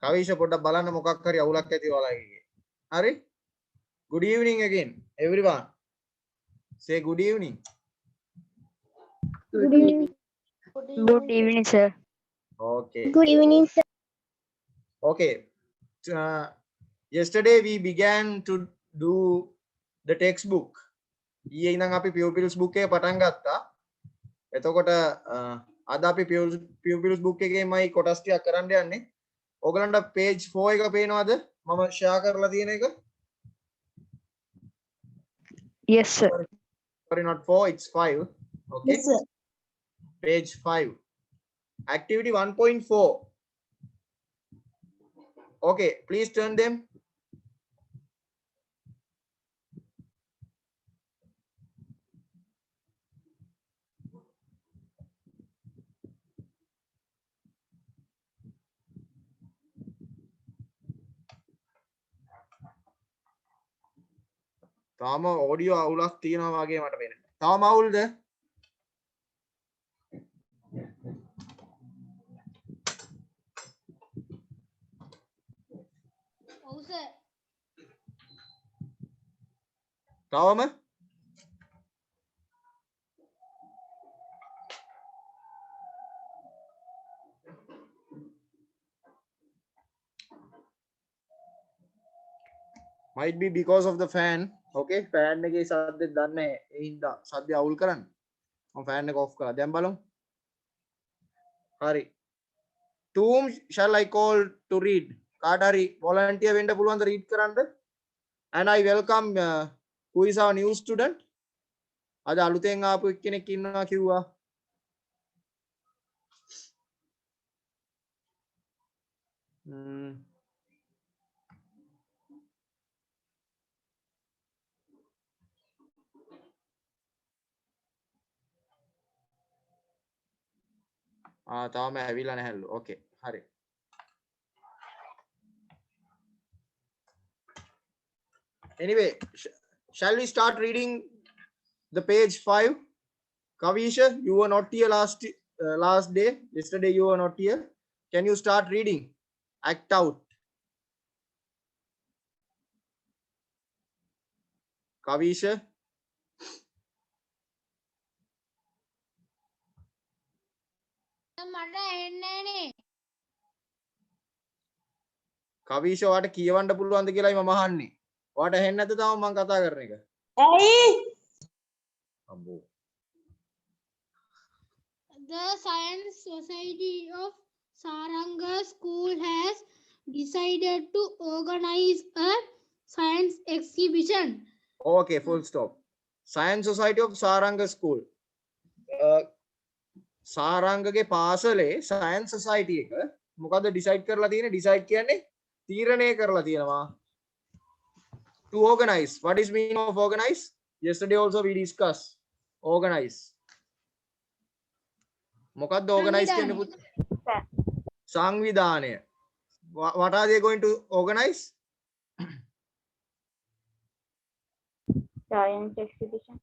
Kavisha පොඩ්ඩක් බලන්න මොකක් හරි අවුලක් ඇති ඔයාලගේ. හරි? Good evening again everyone. Say good evening. Good evening. Good evening, sir. Okay. Good evening, sir. Okay. Yesterday we began to do the textbook. ඊයේ ඉඳන් අපි pupils book එක පටන් ගත්තා. එතකොට අද අපි pupils book එකේමයි කොටස් ටිකක් කරන්න යන්නේ. ඔයගලන්ට page 4 එක පේනවද? මම share කරලා තියෙන එක. Yes, sir. Sorry, not 4, it's 5. Okay. Yes, sir. Page 5. Activity 1.4. Okay, please turn them. තාම ඔඩියෝ අවුලක් තියෙනවා වගේ මට පේනවා. තාම අවුල්ද? ඔව් සර්. තාම might be because of the fan. Okay, fan එකේ සද්දෙත් දන්නේ නැහැ. ඒ හින්දා සද්දය අවුල් කරන්න. මම fan එක off කරා. දැන් බලමු. හරි. To whom shall I call to read? කාට හරි volunteer වෙන්න පුළුවන්ද read කරන්න? And I welcome who is our new student? අද අලුතෙන් ආපු එක්කෙනෙක් ඉන්නවා කිව්වා. තාම ඇවිල්ලා නැහැලු. Okay, හරි. Anyway, shall we start reading the page 5? Kavisha, you were not here last day. Yesterday you were not here. Can you start reading? Act out. Kavisha. මට එන්නේ නේ. Kavisha ඔයාට කියවන්න පුළුවන්ද කියලායි මම අහන්නේ. ඔයාට ඇහෙන්නේ නැද්ද තාම මම කතා කරන එක? ඇයි? අම්බෝ. The Science Society of Saranga School has decided to organize a science exhibition. Okay, full stop. Science Society of Saranga School. සාරංගගේ පාසලේ science society එක මොකද්ද decide කරලා තියෙන්නේ? decide කියන්නේ තීරණය කරලා තියෙනවා. To organize. What is meaning of organize? Yesterday also we discussed organize. මොකද්ද organize කියන්නේ පුත්? සංවිධානය. What are they going to organize? Science exhibition.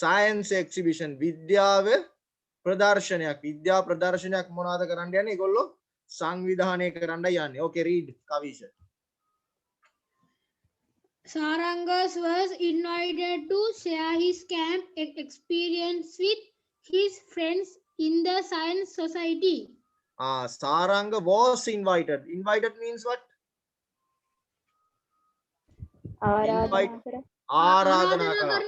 Science exhibition. විද්‍යාව ප්‍රදර්ශනයක්. විද්‍යා ප්‍රදර්ශනයක් මොනවාද කරන්න යන්නේ? ඒගොල්ලෝ සංවිධානය කරන්න යන්නේ. Okay, read Kavisha. Sarangas was invited to share his camp experience with his friends in the Science Society. Saranga was invited. Invited means what? ආරාධනා කරා.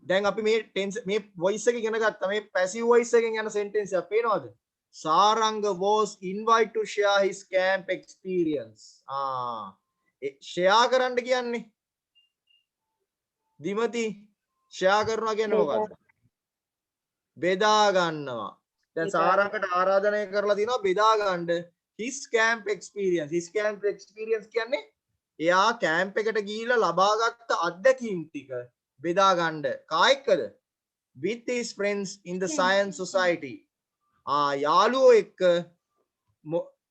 දැන් අපි මේ tense මේ voice එක ඉගෙන ගත්තා. මේ passive voice එකෙන් යන sentence එක පේනවද? Saranga was invited to share his camp experience. share කරන්න කියන්නේ දිමති share කරනවා කියන්නේ මොකක්ද? බෙදා ගන්නවා. දැන් සාරංගකට ආරාධනය කරලා තිනවා බෙදා ගන්න his camp experience. His camp experience කියන්නේ එයා කැම්ප් එකට ගිහිල්ලා ලබාගත් අත්දැකීම් ටික බෙදා ගන්න. කායිකද? With his friends in the science society. යාළුවෝ එක්ක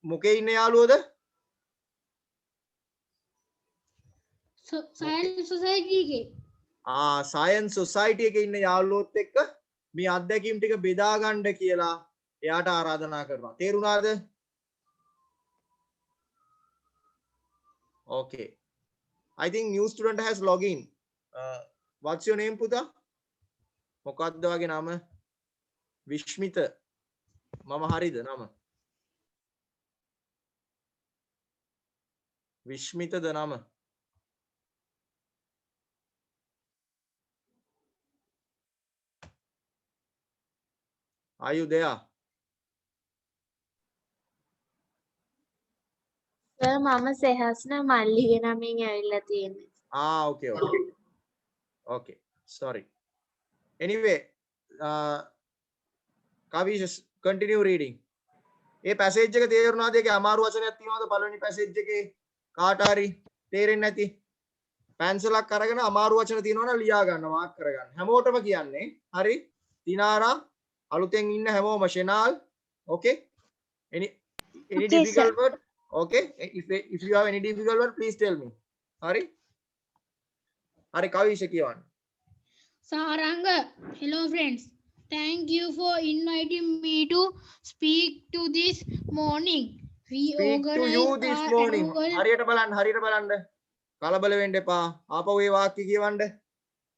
මොකේ ඉන්න යාළුවෝද? Science Society එකේ. science society එකේ ඉන්න යාළුවෝත් එක්ක මේ අත්දැකීම් ටික බෙදා ගන්න කියලා එයාට ආරාධනා කරනවා. තේරුණාද? Okay. I think new student has login. What's your name, Puta? මොකක්ද වගේ නම? විශ්මිත. මම හරිද නම? විශ්මිතද නම? Are you there? සර් මම සෙහස්න මල්ලිගේ නමින් ඇවිල්ලා තියෙන්නේ. Okay, okay. Okay, sorry. Anyway, Kavish, continue reading. ඒ පැසේජ් එක තේරුණාද? ඒකේ අමාරු වචනයක් තියෙනවද පළවෙනි පැසේජ් එකේ? කාට හරි තේරෙන්නේ නැති? පැන්සලක් අරගෙන අමාරු වචන තියෙනවනම් ලියා ගන්න, මාක් කරගන්න. හැමෝටම කියන්නේ. හරි? තිනාරා අලුතෙන් ඉන්න හැමෝම ෂෙනාල්. Okay? Any Okay, difficult sir. word? Okay? If you have any difficult word, please tell me. හරි? හරි කවිෂ කියවන්න. Saranga, hello friends. Thank you for inviting me to speak to this morning. We Speak to you organize this our morning. annual හරියට බලන්න. කලබල වෙන්න එපා. ආපහු ඒ වාක්‍ය කියවන්න.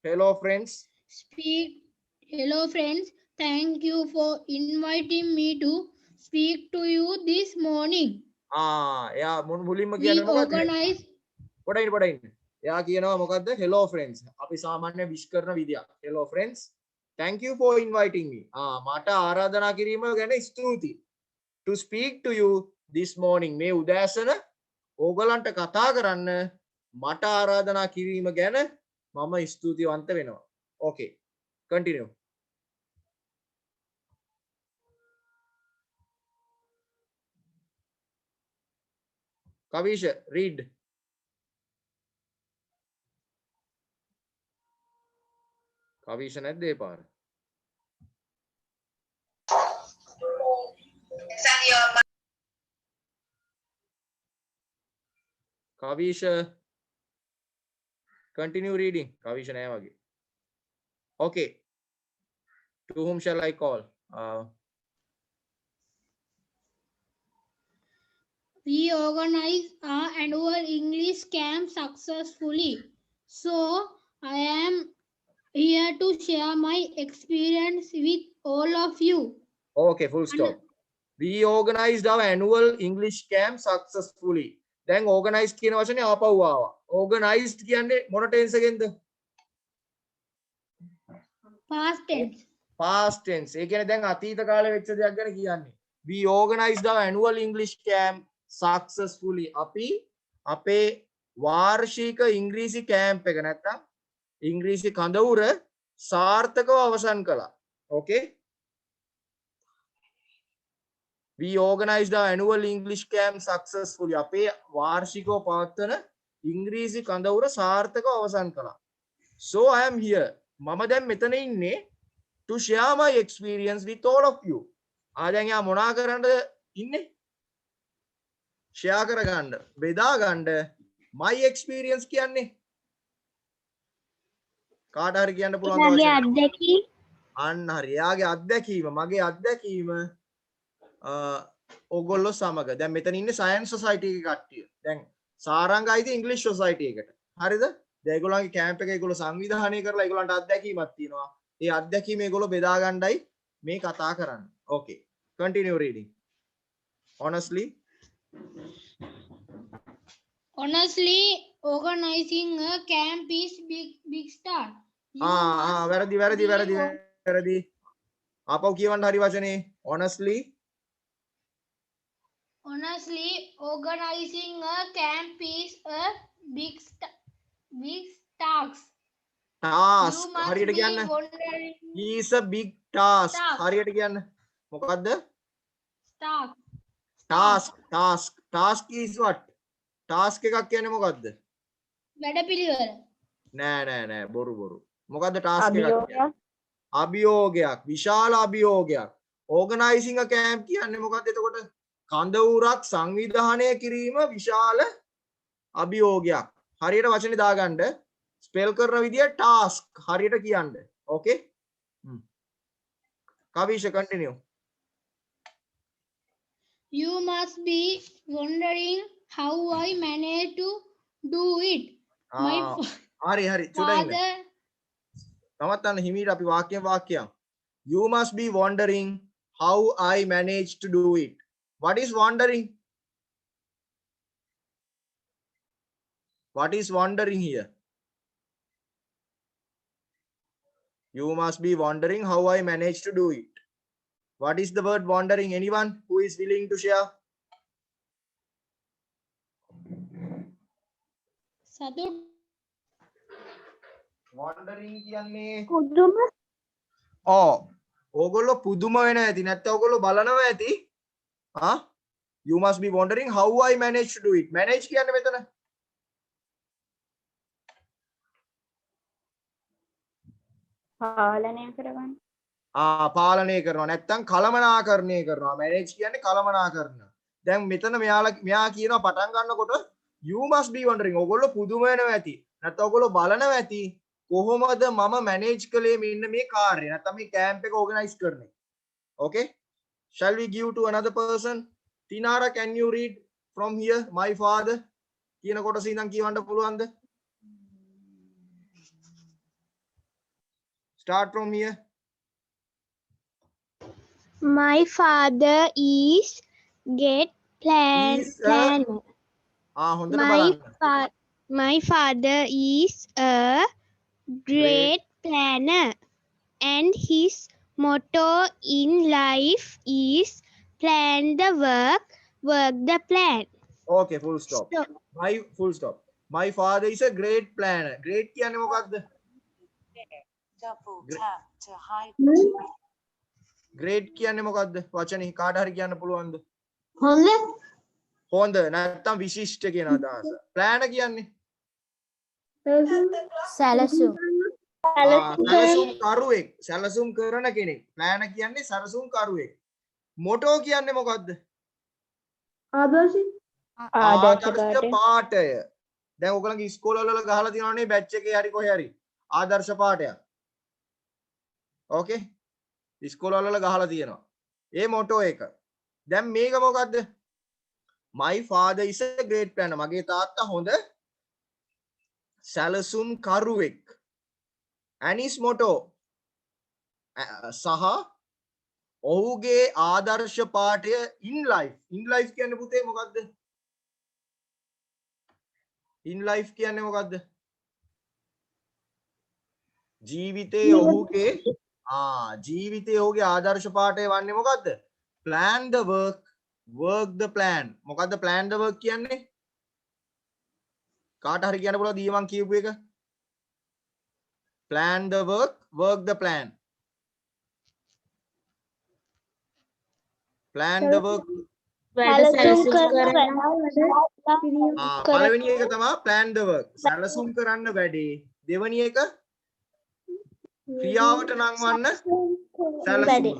Hello friends. speak. Hello friends. Thank you for inviting me to speak to you this morning. එයා මුලින්ම We කියන්නේ මොකක්ද? organize පොඩින්. එයා කියනවා මොකද්ද? Hello friends. අපි සාමාන්‍ය විශ් කරන විදියක්. Hello friends. Thank you for inviting me. මට ආරාධනා කිරීම ගැන ස්තුතියි. To speak to you this morning. මේ උදෑසන ඕගලන්ට කතා කරන්න මට ආරාධනා කිරීම ගැන මම ස්තුතිවන්ත වෙනවා. Okay. Continue. Kavish, read. Kavish නැද්ද ඒ පාර? Kavish, continue reading. Kavish නෑ වගේ. Okay. To whom shall I call? We organize our annual English camp successfully. So I am here to share my experience with all of you. Okay, full stop. We organized our annual English camp successfully. දැන් organized කියන වචනේ ආපහු ආවා. Organized කියන්නේ මොන tense එකෙන්ද? Past tense. Past tense. ඒ කියන්නේ දැන් අතීත කාලේ වෙච්ච දෙයක් ගැන කියන්නේ. We organized our annual English camp successfully. අපි අපේ වාර්ෂික ඉංග්‍රීසි කැම්ප් එක නැත්තම් ඉංග්‍රීසි කඳවුර සාර්ථකව අවසන් කළා. Okay? We organized our annual English camp successfully. අපේ වාර්ෂිකව පවත්වන ඉංග්‍රීසි කඳවුර සාර්ථකව අවසන් කළා. So I am here. මම දැන් මෙතන ඉන්නේ to share my experience with all of you. දැන් යා මොනා කරන්නද ඉන්නේ? share කරගන්න, බෙදා ගන්න. My experience කියන්නේ කාට හරි කියන්න පුළුවන් මගේ වචන. අත්දැකීම් අන්න හරි. එයාගේ අත්දැකීම, මගේ අත්දැකීම ඔගොල්ලෝ සමග. දැන් මෙතන ඉන්නේ සයන්ස් සොසයිටි එකේ කට්ටිය. දැන් සාරංග අයිති ඉංග්‍රීසි සොසයිටි එකට. හරිද? දැන් ඒගොල්ලන්ගේ කැම්ප් එක ඒගොල්ලෝ සංවිධානය කරලා ඒගොල්ලන්ට අත්දැකීමක් තියෙනවා. ඒ අත්දැකීම ඒගොල්ලෝ බෙදා ගන්නයි මේ කතා කරන්නේ. Okay. Continue reading. Honestly, organizing a camp is big start. You must වැරදි. ආපහු කියවන්න හරි වචනේ. Honestly, organizing a camp is a big task. task. You must හරියට be කියන්න. wondering Is a big task. Task. හරියට කියන්න. මොකද්ද? task. Task is what? Task එකක් කියන්නේ මොකද්ද? වැඩපිළිවෙල. නෑ බොරු. මොකද්ද task එකක් කියන්නේ? අභියෝගයක් අභියෝගයක්. විශාල අභියෝගයක්. Organizing a camp කියන්නේ මොකද්ද එතකොට? කඳවුරක් සංවිධානය කිරීම විශාල අභියෝගයක්. හරියට වචනේ දාගන්න. ස්පෙල් කරන විදිය task හරියට කියන්න. Okay? Kavish, continue. You must be wondering how I managed to do it. My හරි හරි චුට්ටක් ඉන්න. father නවත්තන්න හිමීට අපි වාක්‍යයක්. You must be wondering how I managed to do it. What is wondering? What is wondering here? You must be wondering how I managed to do it. What is the word wondering? Anyone who is willing to share? සතුට Wondering කියන්නේ පුදුම ඕගොල්ලෝ පුදුම වෙනවා ඇති නැත්නම් ඕගොල්ලෝ බලනවා ඇති. You must be wondering how I managed to do it. Manage කියන්නේ මෙතන පාලනය කරගන්න. පාලනය කරනවා නැත්නම් කළමනාකරණය කරනවා. manage කියන්නේ කළමනාකරණ. දැන් මෙතන මෙයා කියනවා පටන් ගන්නකොට you must be wondering ඕගොල්ලෝ පුදුම වෙනවා ඇති. නැත්නම් ඕගොල්ලෝ බලනවා ඇති කොහොමද මම manage කළේ මෙන්න මේ කාර්යය. නැත්නම් මේ camp එක organize කරන්නේ. Okay? Shall we give to another person? Tinara, can you read from here? My father කියන කොටස ඉඳන් කියවන්න පුළුවන්ද? Start from here. My father is great planner. හොඳට බලන්න. My father is a great planner, and his motto in life is plan the work, work the plan. Okay, full stop. My father is a great planner. Great කියන්නේ මොකක්ද? Great කියන්නේ මොකක්ද? වචනේ කාට හරි කියන්න පුළුවන්ද? හොඳ නැත්නම් විශිෂ්ට කියන අදහස. plan කියන්නේ සැලසුම්. සැලසුම් කරුවෙක්. සැලසුම් කරන කෙනෙක්. plan කියන්නේ සැලසුම් කරුවෙක්. motto කියන්නේ මොකක්ද? ආදර්ශ පාඨය. දැන් ඔයගලගේ ඉස්කෝලවල ගහලා තියෙනවනේ බැච් එකේ හරි කොහේ හරි ආදර්ශ පාඨයක්. ඕකේ? ඉස්කෝලවල ගහලා තියෙනවා. ඒ motto එක. දැන් මේක මොකද්ද? My father is a great planner. මගේ තාත්තා හොඳ සැලසුම් කරුවෙක්. And his motto සහ ඔහුගේ ආදර්ශ පාඨය in life. In life කියන්නේ පුතේ මොකද්ද? In life කියන්නේ මොකද්ද? ජීවිතයේ ඔහුගේ ජීවිතයේ ඔහුගේ ආදර්ශ පාඨය වන්නේ මොකද්ද? Plan the work, work the plan. මොකද්ද plan the work කියන්නේ? කාට හරි කියන්න පුළුවන්ද ඊ මං කියපු එක? Plan the work, work the plan. Plan the work. පළවෙනි එක තමයි plan the work. සැලසුම් කරන්න වැඩේ. දෙවෙනි එක ක්‍රියාවට නංවන්න සැලසුම.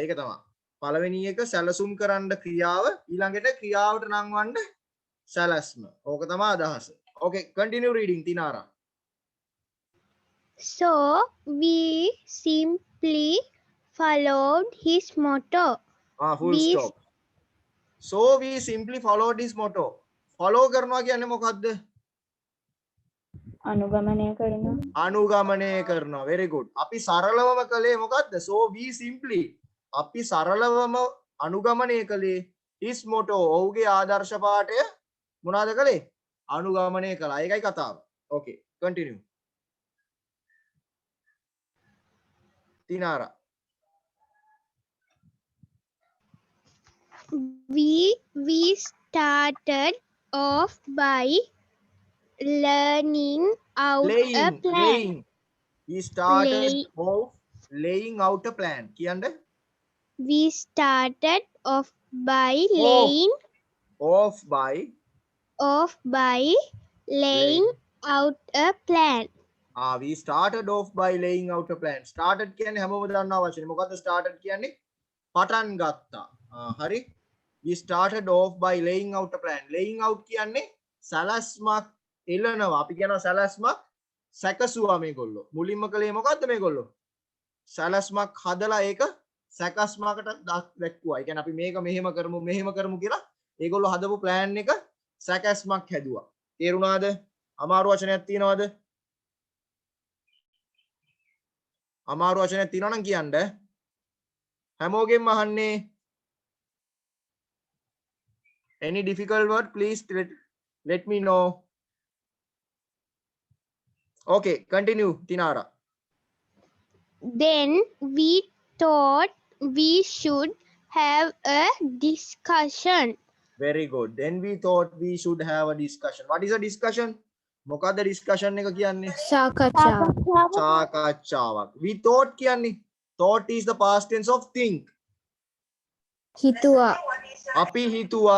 ඒක තමයි. පළවෙනි එක සැලසුම් කරන්න ක්‍රියාව, ඊළඟට ක්‍රියාවට නංවන්න සැලැස්ම. ඕක තමයි අදහස. Okay, continue reading Tinara. So we simply followed his motto. Full stop. So we simply followed his motto. Follow කරනවා කියන්නේ මොකද්ද? අනුගමනය කරනවා. අනුගමනය කරනවා. Very good. අපි සරලවම කළේ මොකද්ද? So we simply අපි සරලවම අනුගමනය කළේ his motto. ඔහුගේ ආදර්ශ පාඨය මොනවාද කළේ? අනුගමනය කළා. ඒකයි කතාව. Okay, continue. Tinara. We started off by learning out a plan. We started off laying out a plan. කියන්න. We started off by laying out a plan. We started off by laying out a plan. Started කියන්නේ හැමෝම දන්නා වචනේ. මොකද්ද started කියන්නේ? පටන් ගත්තා. හරි. We started off by laying out a plan. Laying out කියන්නේ සැලැස්මක් එළනවා. අපි කියනවා සැලැස්මක් සැකසුවා මේගොල්ලෝ. මුලින්ම කළේ මොකද්ද මේගොල්ලෝ? සැලැස්මක් හදලා ඒක සැකස්මකට දැක්වුවා. ඒ කියන්නේ අපි මේක මෙහෙම කරමු කියලා ඒගොල්ලෝ හදපු plan එක සැකස්මක් හැදුවා. තේරුණාද? අමාරු වචනයක් තියෙනවද? අමාරු වචනයක් තියෙනවා නම් කියන්න. හැමෝගෙම අහන්නේ. Any difficult word, please let me know. Okay, continue, Tinara. Then we thought we should have a discussion. Very good. Then we thought we should have a discussion. What is a discussion? මොකද්ද discussion එක කියන්නේ? සාකච්ඡාවක්. We thought කියන්නේ thought is the past tense of think. හිතුවා. අපි හිතුවා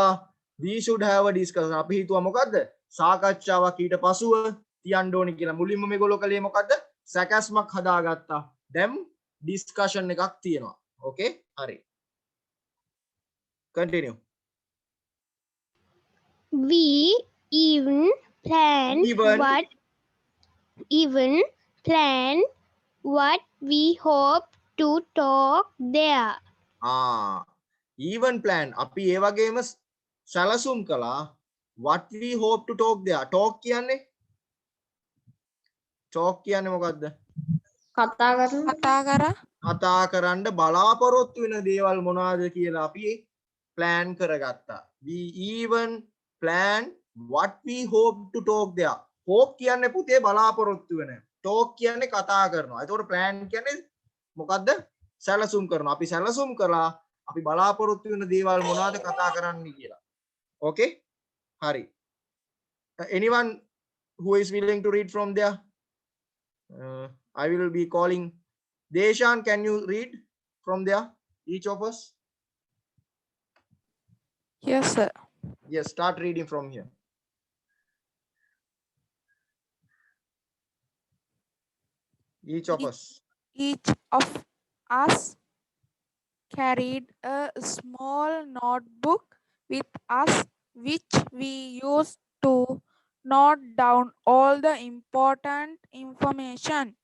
we should have a discussion. අපි හිතුවා මොකද්ද? සාකච්ඡාවක් ඊට පසුව තියන්න ඕනේ කියලා. මුලින්ම මේගොල්ලෝ කලේ මොකද්ද? සැකස්මක් හදාගත්තා. දැන් discussion එකක් තියෙනවා. Okay? හරි. Continue. We even planned what we hope to talk there. Even plan. අපි ඒ වගේම සැලසුම් කළා. What we hope to talk there. Talk කියන්නේ? Talk කියන්නේ මොකද්ද? කතා කරන්න බලාපොරොත්තු වෙන දේවල් මොනවාද කියලා අපි plan කරගත්තා. We even plan what we hope to talk there. Hope කියන්නේ පුතේ බලාපොරොත්තු වෙන. Talk කියන්නේ කතා කරනවා. එතකොට plan කියන්නේ මොකද්ද? සැලසුම් කරනවා. අපි සැලසුම් කළා අපි බලාපොරොත්තු වෙන දේවල් මොනවද කතා කරන්න කියලා. Okay? හරි. Anyone who is willing to read from there? I will be calling. Deshan, can you read from there? Each of us? Yes, sir. Yes, start reading from here. Each of us. Each of us carried a small notebook with us, which we used to note down all the important information.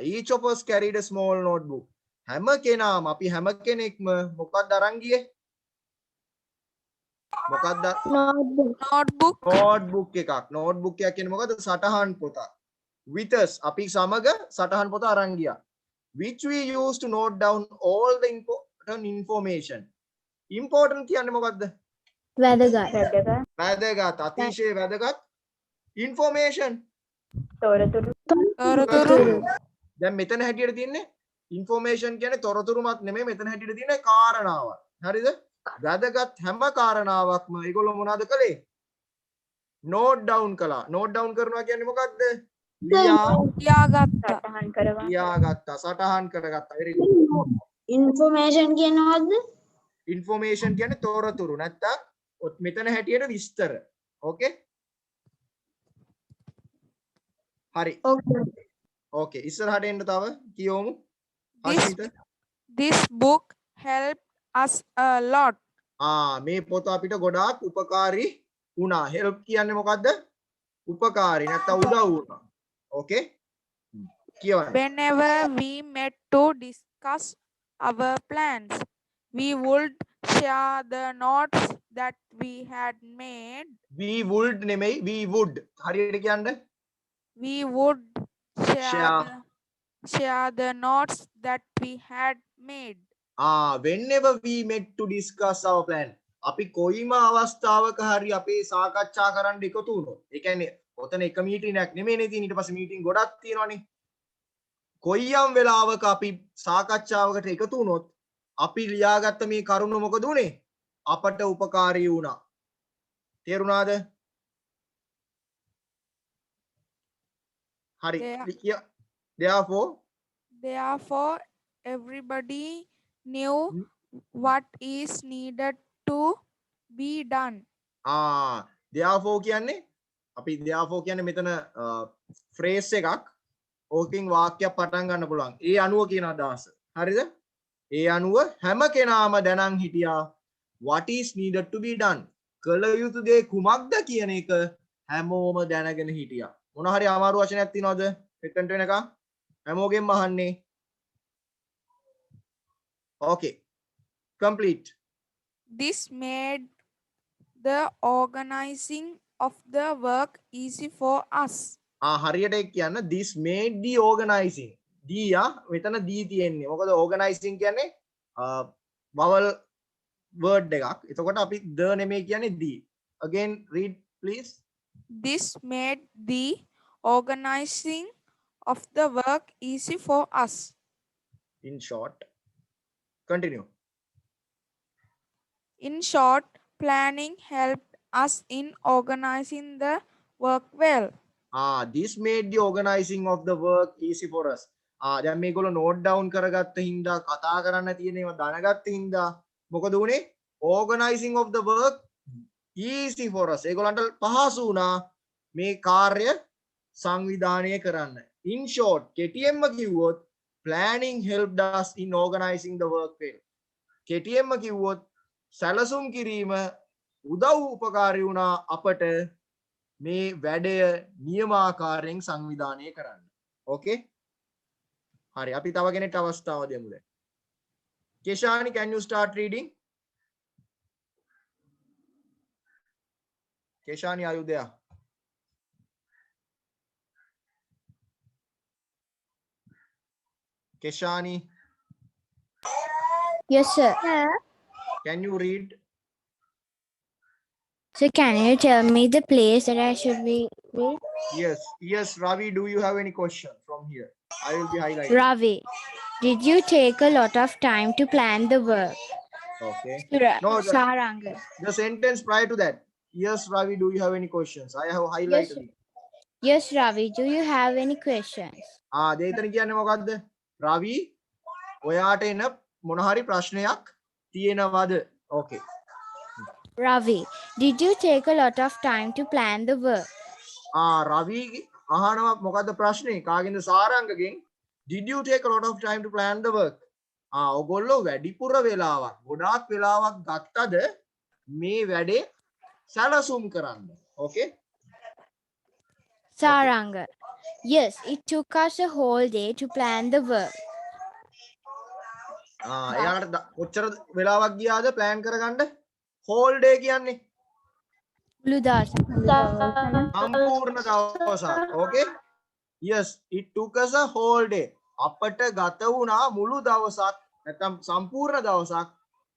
Each of us carried a small notebook. හැම කෙනාම අපි හැම කෙනෙක්ම මොකක්ද අරන් ගියේ? මොකක්ද? notebook එකක්. notebook එකක් කියන්නේ මොකද්ද? සටහන් පොතක්. With us අපි සමග සටහන් පොත අරන් ගියා. Which we used to note down all the important information. Important කියන්නේ මොකද්ද? වැදගත්. අතිශය වැදගත් information. තොරතුරු. දැන් මෙතන හැටියට තියන්නේ information කියන්නේ තොරතුරුමත් නෙමෙයි මෙතන හැටියට තියෙන කාරණාවක්. හරිද? වැදගත් හැම කාරණාවක්ම ඒගොල්ලෝ මොනවද කළේ? note down කළා. note down කරනවා කියන්නේ මොකද්ද? ලියාගත්තා. සටහන් කරගත්තා. very good. information කියනවද? information කියන්නේ තොරතුරු නැත්තම් මෙතන හැටියට විස්තර. okay? හරි. okay. ඉස්සරහට එන්න තව කියවමු. This book helped us a lot. මේ පොත අපිට ගොඩාක් උපකාරී වුණා. help කියන්නේ මොකද්ද? උපකාරී නැත්තම් උදව් වුණා. okay? කියවන්න. Whenever we met to discuss our plans, we would share the notes that we had made. we would නෙමෙයි we would. හරියට කියන්න. We would share the notes that we had made. Whenever we met to discuss our plan. අපි කොයිම අවස්ථාවක හරි අපේ සාකච්ඡා කරන්න එකතු වුණොත්. ඒ කියන්නේ ඔතන එක මීටින් එකක් නෙමෙයිනේ තියෙන්නේ. ඊට පස්සේ මීටින් ගොඩක් තියෙනවානේ. කොයියම් වෙලාවක අපි සාකච්ඡාවකට එකතු වුණොත් අපි ලියාගත්ත මේ කරුණ මොකද උනේ? අපට උපකාරී වුණා. තේරුණාද? හරි. Therefore, everybody knew what is needed to be done. therefore කියන්නේ අපි therefore කියන්නේ මෙතන phrase එකක්. ඕකෙන් වාක්‍යයක් පටන් ගන්න පුළුවන්. ඒ අනුව කියන අදහස. හරිද? ඒ අනුව හැම කෙනාම දැනන් හිටියා what is needed to be done. කළ යුතු දේ කුමක්ද කියන එක හැමෝම දැනගෙන හිටියා. මොන හරි අමාරු වචනයක් තියෙනවද? මෙතනට වෙනකම් හැමෝගෙම අහන්නේ. okay. complete. This made the organizing of the work easy for us. හරියට ඒක කියන්න this made the organizing D මෙතන D තියෙන්නේ මොකද organizing කියන්නේ vowel word එකක් එතකොට අපි the නෙමෙයි කියන්නේ D again read please This made the organizing of the work easy for us. in short continue In short, planning helped us in organizing the work well. this made the organizing of the work easy for us දැන් මේගොල්ලෝ note down කරගත්ත හින්දා කතා කරන්න තියෙන ඒවා දැනගත්ත හින්දා මොකද උනේ organizing of the work easy for us ඒගොල්ලන්ට පහසු වුණා මේ කාර්ය සංවිධානය කරන්න in short කෙටියෙන්ම කිව්වොත් planning helped us in organizing the work well කෙටියෙන්ම කිව්වොත් සැලසුම් කිරීම උදව් උපකාරී වුණා අපට මේ වැඩය නියමාකාරයෙන් සංවිධානය කරන්න ඕකේ හරි අපි තව කෙනෙක්ට අවස්ථාව දෙමු දැන් Keshani can you start reading Keshani are you there Keshani Yes, sir. can you read So can you tell me the place that I should be read? yes Ravi do you have any question from here I will be highlighting Ravi, did you take a lot of time to plan the work? okay Ra- no Saranga. the sentence prior to that yes Ravi do you have any questions I have highlighted it Yes, Ravi, do you have any questions? දේතන කියන්නේ මොකද්ද රවි ඔයාට එන මොන හරි ප්‍රශ්නයක් තියෙනවද okay Ravi, did you take a lot of time to plan the work? රවි අහනවා මොකද්ද ප්‍රශ්නේ කාගෙන්ද සාරංගගෙන් did you take a lot of time to plan the work ඔයගොල්ලෝ වැඩිපුර වෙලාවක් ගොඩාක් වෙලාවක් ගත්තද මේ වැඩේ සැලසුම් කරන්න okay Saranga. Yes, it took us a whole day to plan the work. එයාට කොච්චර වෙලාවක් ගියාද plan කරගන්න whole day කියන්නේ Uludasa. සම්පූර්ණ දවසක් okay yes it took us a whole day අපට ගත වුණා මුළු දවසක් නැත්නම් සම්පූර්ණ දවසක්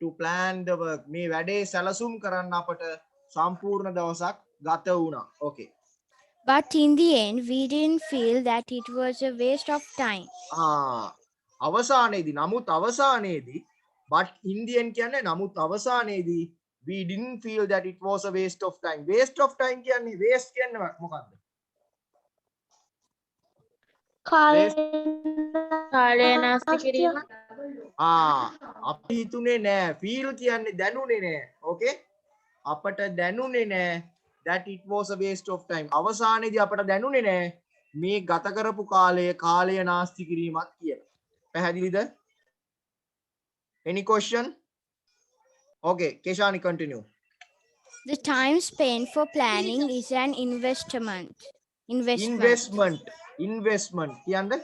to plan the work මේ වැඩේ සැලසුම් කරන්න අපට සම්පූර්ණ දවසක් ගත වුණා okay But in the end, we didn't feel that it was a waste of time. අවසානයේදී නමුත් අවසානයේදී but in the end කියන්නේ නමුත් අවසානයේදී we didn't feel that it was a waste of time කියන්නේ waste කියන්නේ මොකක්ද කාලය නාස්ති කිරීම අපි හිතුනේ නෑ feel කියන්නේ දැනුනේ නෑ okay අපට දැනුනේ නෑ that it was a waste of time අවසානයේදී අපට දැනුනේ නෑ මේ ගත කරපු කාලය නාස්ති කිරීමක් කියලා පැහැදිලිද any question okay Keshani continue The time spent for planning is an investment. investment කියන්නේ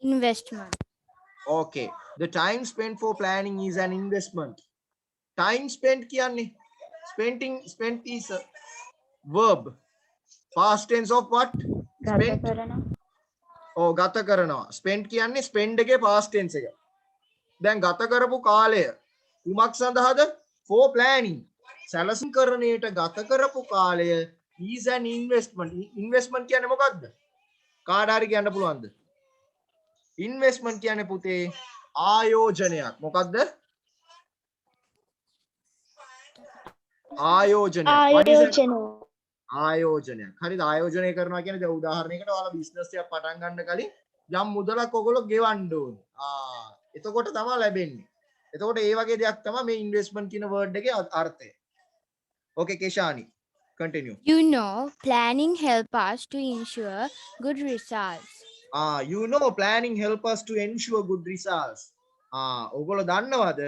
Investment. okay the time spent for planning is an investment time spent කියන්නේ spent is a verb past tense of what spent ගත කරනවා spent කියන්නේ spend එකේ past tense එක දැන් ගත කරපු කාලය කුමක් සඳහාද for planning සැලසුම් කරණයට ගත කරපු කාලය is an investment කියන්නේ මොකක්ද කාට හරි කියන්න පුළුවන්ද investment කියන්නේ පුතේ ආයෝජනයක් මොකක්ද ආයෝජනයක් හරිද ආයෝජනය කරනවා කියන්නේ දැන් උදාහරණයකට ඔයාලා බිස්නස් එකක් පටන් ගන්න කලින් යම් මුදලක් ඔයගොල්ලෝ ගෙවන්න ඕනේ එතකොට තමයි ලැබෙන්නේ එතකොට ඒ වගේ දෙයක් තමයි මේ investment කියන word එකේ අර්ථය okay Keshani continue You know, planning help us to ensure good results. you know planning help us to ensure good results ඔයගොල්ලෝ දන්නවද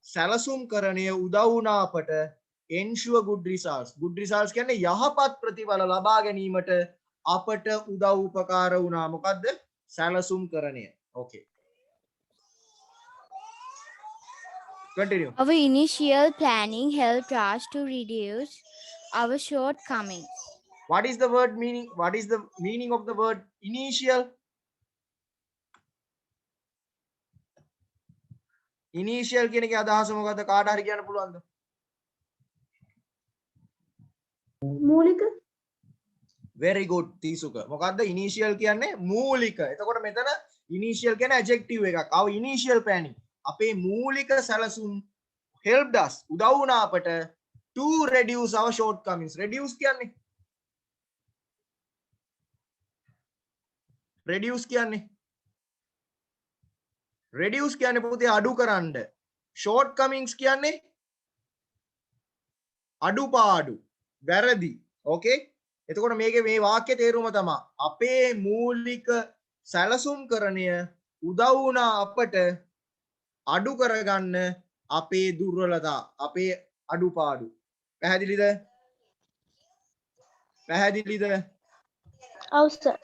සැලසුම් කරණය උදව් වුණා අපට ensure good results කියන්නේ යහපත් ප්‍රතිඵල ලබා ගැනීමට අපට උදව් උපකාර වුණා මොකද්ද සැලසුම් කරණය okay continue Our initial planning helped us to reduce our shortcomings. What is the word meaning? What is the meaning of the word initial? Initial කියන එකේ අදහස මොකද්ද? කාට හරි කියන්න පුළුවන්ද? මූලික Very good තීසුක. මොකද්ද initial කියන්නේ? මූලික. එතකොට මෙතන initial කියන්නේ adjective එකක්. our initial planning. අපේ මූලික සැලසුම් helped us. උදව් වුණා අපට to reduce our shortcomings. Reduce කියන්නේ reduce කියන්නේ පුතේ අඩු කරන්න. shortcomings කියන්නේ අඩුපාඩු වැරදි. okay? එතකොට මේකේ මේ වාක්‍ය තේරුම තමයි අපේ මූලික සැලසුම් කරණය උදව් වුණා අපට අඩු කරගන්න අපේ දුර්වලතා අපේ අඩුපාඩු. පැහැදිලිද? ඔව් sir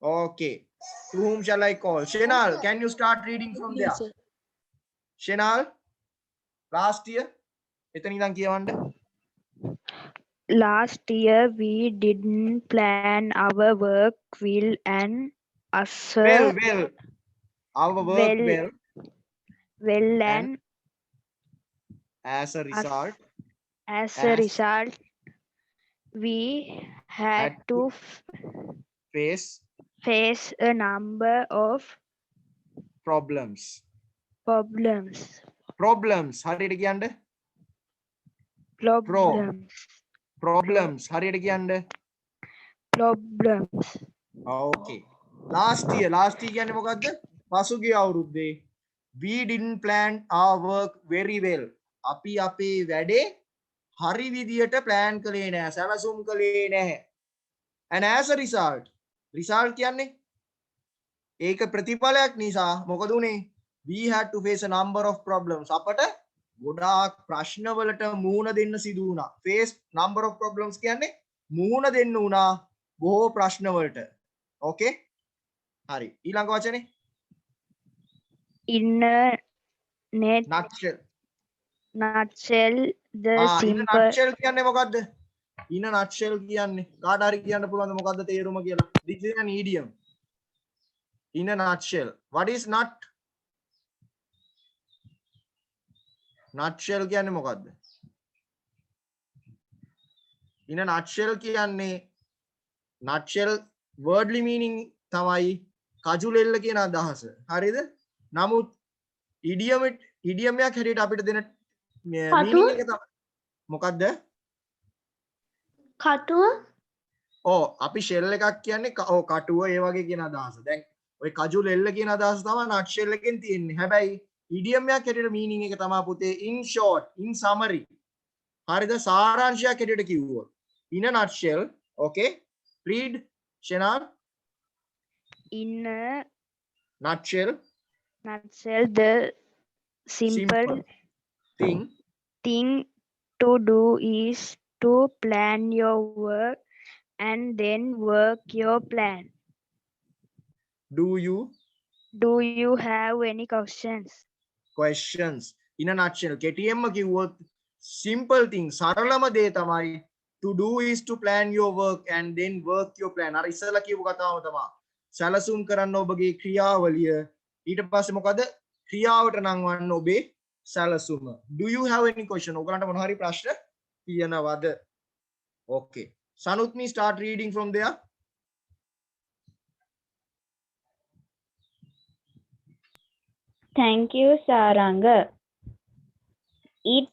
Okay. To whom shall I call? Shenal, can you start reading from there? Shenal, last year. එතන ඉඳන් කියවන්න. Last year we didn't plan our work well and Well. Our work Well. And as a result, as a as- result we had had to face face a number of problems. problems. හරියට කියන්න. Problems. හරියට කියන්න. Problems. Okay. Last year කියන්නේ මොකද්ද? පසුගිය අවුරුද්දේ we didn't plan our work very well. අපි අපේ වැඩේ හරි විදියට plan කළේ නැහැ. සැලසුම් කළේ නැහැ. And as a result කියන්නේ ඒක ප්‍රතිඵලයක් නිසා මොකද උනේ? We had to face a number of problems. අපට ගොඩාක් ප්‍රශ්න වලට මුහුණ දෙන්න සිදු වුණා. Face number of problems කියන්නේ මුහුණ දෙන්න වුණා බොහෝ ප්‍රශ්න වලට. Okay? හරි. ඊළඟ වචනේ In a nutshell. nutshell, the in a simple nutshell කියන්නේ මොකද්ද? In a nutshell කියන්නේ කාට හරි කියන්න පුළුවන්ද මොකද්ද තේරුම කියලා? This is an idiom. In a nutshell. What is nut? Nutshell කියන්නේ මොකද්ද? In a nutshell කියන්නේ nutshell wordly meaning තමයි කජුලෙල්ල කියන අදහස. හරිද? නමුත් idiom එකක් හැටියට අපිට දෙන meaning එක තමයි මොකද්ද? කටුව අපි ෂෙල් එකක් කියන්නේ කටුව ඒ වගේ කියන අදහස. දැන් ඔය කජුලෙල්ල කියන අදහස තමයි nutshell එකෙන් තියෙන්නේ. හැබැයි idiom එකක් හැටියට meaning එක තමයි පුතේ in short, in summary. හරිද? සාරාංශයක් හැටියට කිව්වොත්. In a nutshell, okay? Read Shenar. in a Nutshell, nutshell, the simple thing thing to do is to plan your work and then work your plan. do you Do you have any questions? questions? In a nutshell, කෙටියෙන්ම කිව්වොත් simple thing සරලම දේ තමයි to do is to plan your work and then work your plan. අර ඉස්සෙල්ලා කියපු කතාවම තමයි. සැලසුම් කරන්න ඔබගේ ක්‍රියාවලිය ඊට පස්සේ මොකද? ක්‍රියාවට නම් වන්න ඔබේ සැලසුම. Do you have any question? ඔයගලන්ට මොන හරි ප්‍රශ්න තියෙනවද? Okay. Sanutmi, start reading from there. Thank you, Saranga. It's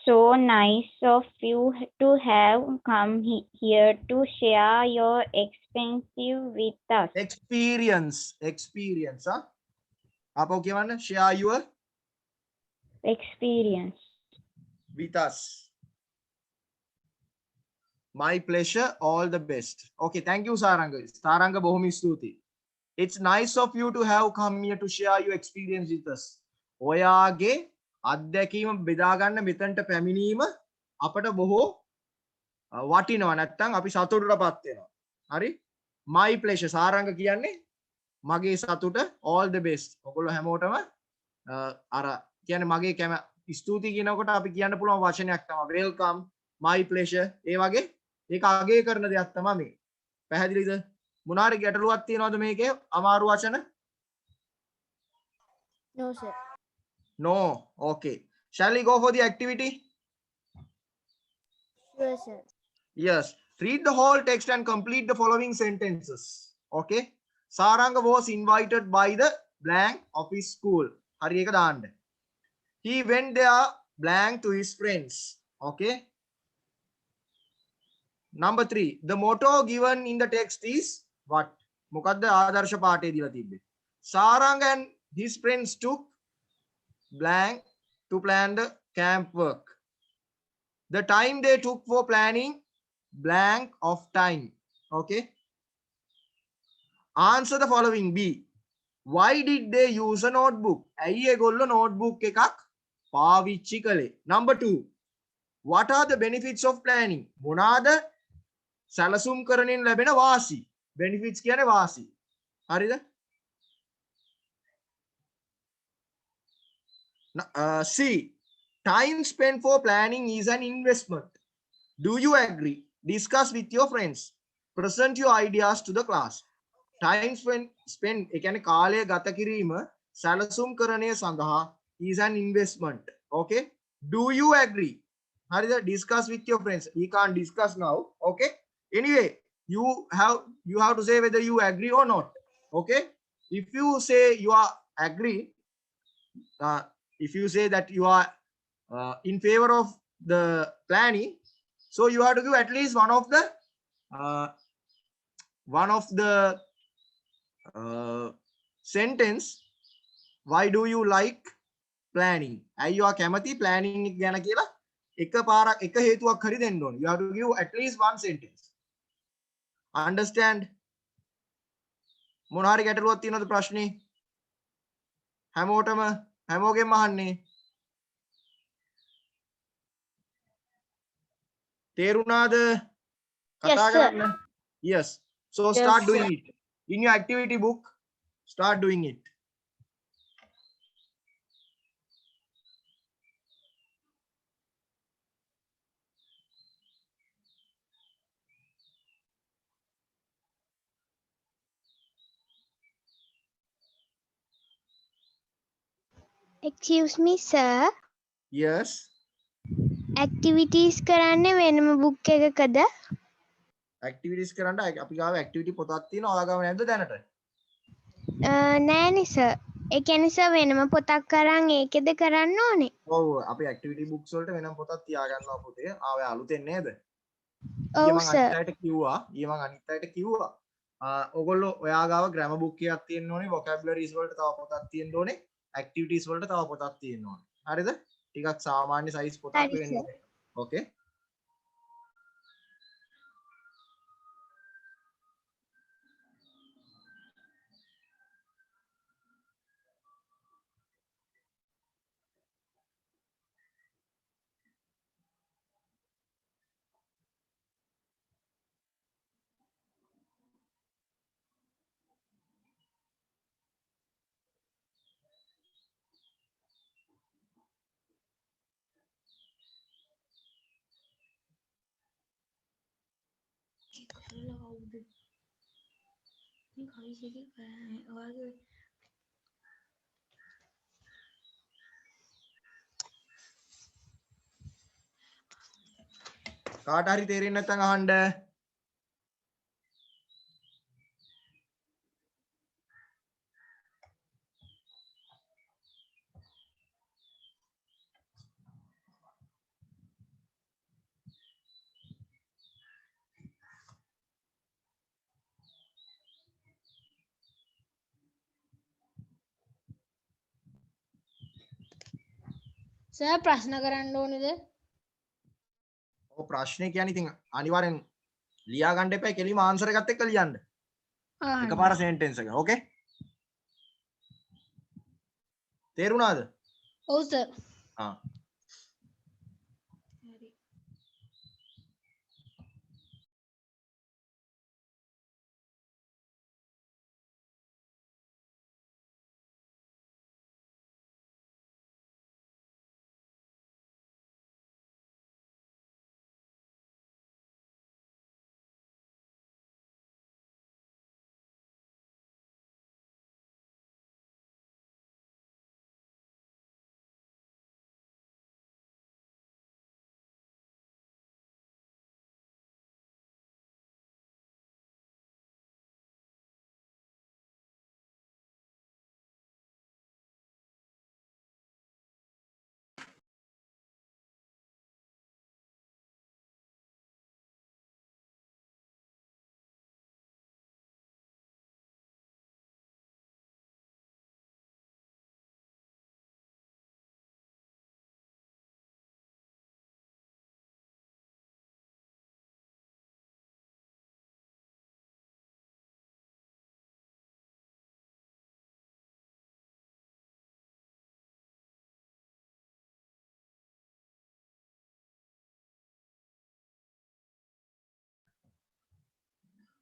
so nice of you to have come here to share your expensive with us. Experience. Huh? Apa කියවන්න? Share your Experience. with us. My pleasure. All the best. Okay, thank you, Saranga. Saranga බොහොම ස්තුතියි. It's nice of you to have come here to share your experience with us. ඔයාගේ අත්දැකීම බෙදා ගන්න මෙතනට පැමිණීම අපට බොහෝ වටිනවා. නැත්තම් අපි සතුටටපත් වෙනවා. හරි? My pleasure. සාරංග කියන්නේ මගේ සතුට. All the best. ඔයගොල්ලෝ හැමෝටම අර කියන්නේ මගේ ස්තුති කියනකොට අපි කියන්න පුළුවන් වචනයක් තමයි welcome, my pleasure ඒ වගේ ඒක අගය කරන දෙයක් තමයි මේ. පැහැදිලිද? මොනාරි ගැටලුවක් තියනවද මේකේ අමාරු වචන? No, sir. No. Okay. Shall we go for the activity? Sure, sir. Yes. Read the whole text and complete the following sentences. Okay. Saranga was invited by the blank of his school. හරි ඒක දාන්න. He went there blank to his friends. Okay. Number 3. The motto given in the text is what? මොකද්ද ආදර්ශ පාඨයේ දීලා තිබ්බේ? Saranga and his friends took blank to plan the camp work. The time they took for planning blank of time. Okay. Answer the following. B. Why did they use a notebook? ඇයි ඒගොල්ලෝ notebook එකක් පාවිච්චි කළේ? Number 2. What are the benefits of planning? මොනවාද සැලසුම් කරමින් ලැබෙන වාසි? benefits කියන්නේ වාසි. හරිද? C. Time spent for planning is an investment. Do you agree? Discuss with your friends. Present your ideas to the class. Time spent ඒ කියන්නේ කාලය ගත කිරීම සැලසුම්කරණය සඳහා is an investment. Okay? Do you agree? හරිද? Discuss with your friends. We can't discuss now. Okay? Anyway, you have to say whether you agree or not. Okay? If you say you are agree, if you say that you are in favor of the planning, so you have to give at least one of the sentence. Why do you like planning? ඇයි ඔයා කැමති planning එක ගැන කියලා එක හේතුවක් හරි දෙන්න ඕනේ. You have to give at least one sentence. Understand? මොන හරි ගැටලුවක් තියෙනවද ප්‍රශ්නේ? හැමෝගෙම අහන්නේ. තේරුණාද? කතා කරන්න. Yes. So start doing it. In your activity book, start doing it. Excuse me, sir. Yes. Activities කරන්න වෙනම book එකකද? Activities කරන්න අපි ගාව activity පොතක් තියෙනවා. ඔයා ගාව නැද්ද දැනට? නෑනේ sir. ඒ කියන්නේ sir වෙනම පොතක් අරන් ඒකෙද කරන්න ඕනේ? ඔව් අපි activity books වලට වෙනම පොතක් තියාගන්නවා පුතේ. ආවේ අලුතෙන් නේද? ඔව් මම sir. අනිත් අයට කිව්වා. ඔයගොල්ලෝ ඔයා ගාව grammar book එකක් තියෙන්න ඕනේ, vocabularies වලට තව පොතක් තියෙන්න ඕනේ, activities වලට තව පොතක් තියෙන්න ඕනේ. හරිද? ටිකක් සාමාන්‍ය size පොතක් හරි වෙන්න sir. ඕනේ. Okay. කාට හරි තේරෙන්නේ නැත්නම් අහන්න. සර් ප්‍රශ්න කරන්න ඕනේද? ඔය ප්‍රශ්නේ කියන්නේ ඉතින් අනිවාර්යෙන් ලියා ගන්න එපා. කෙලිම ආන්සර් එකත් එක්ක ලියන්න. එකපාර sentence එක. Okay? තේරුණාද? ඔව් සර්. ආ.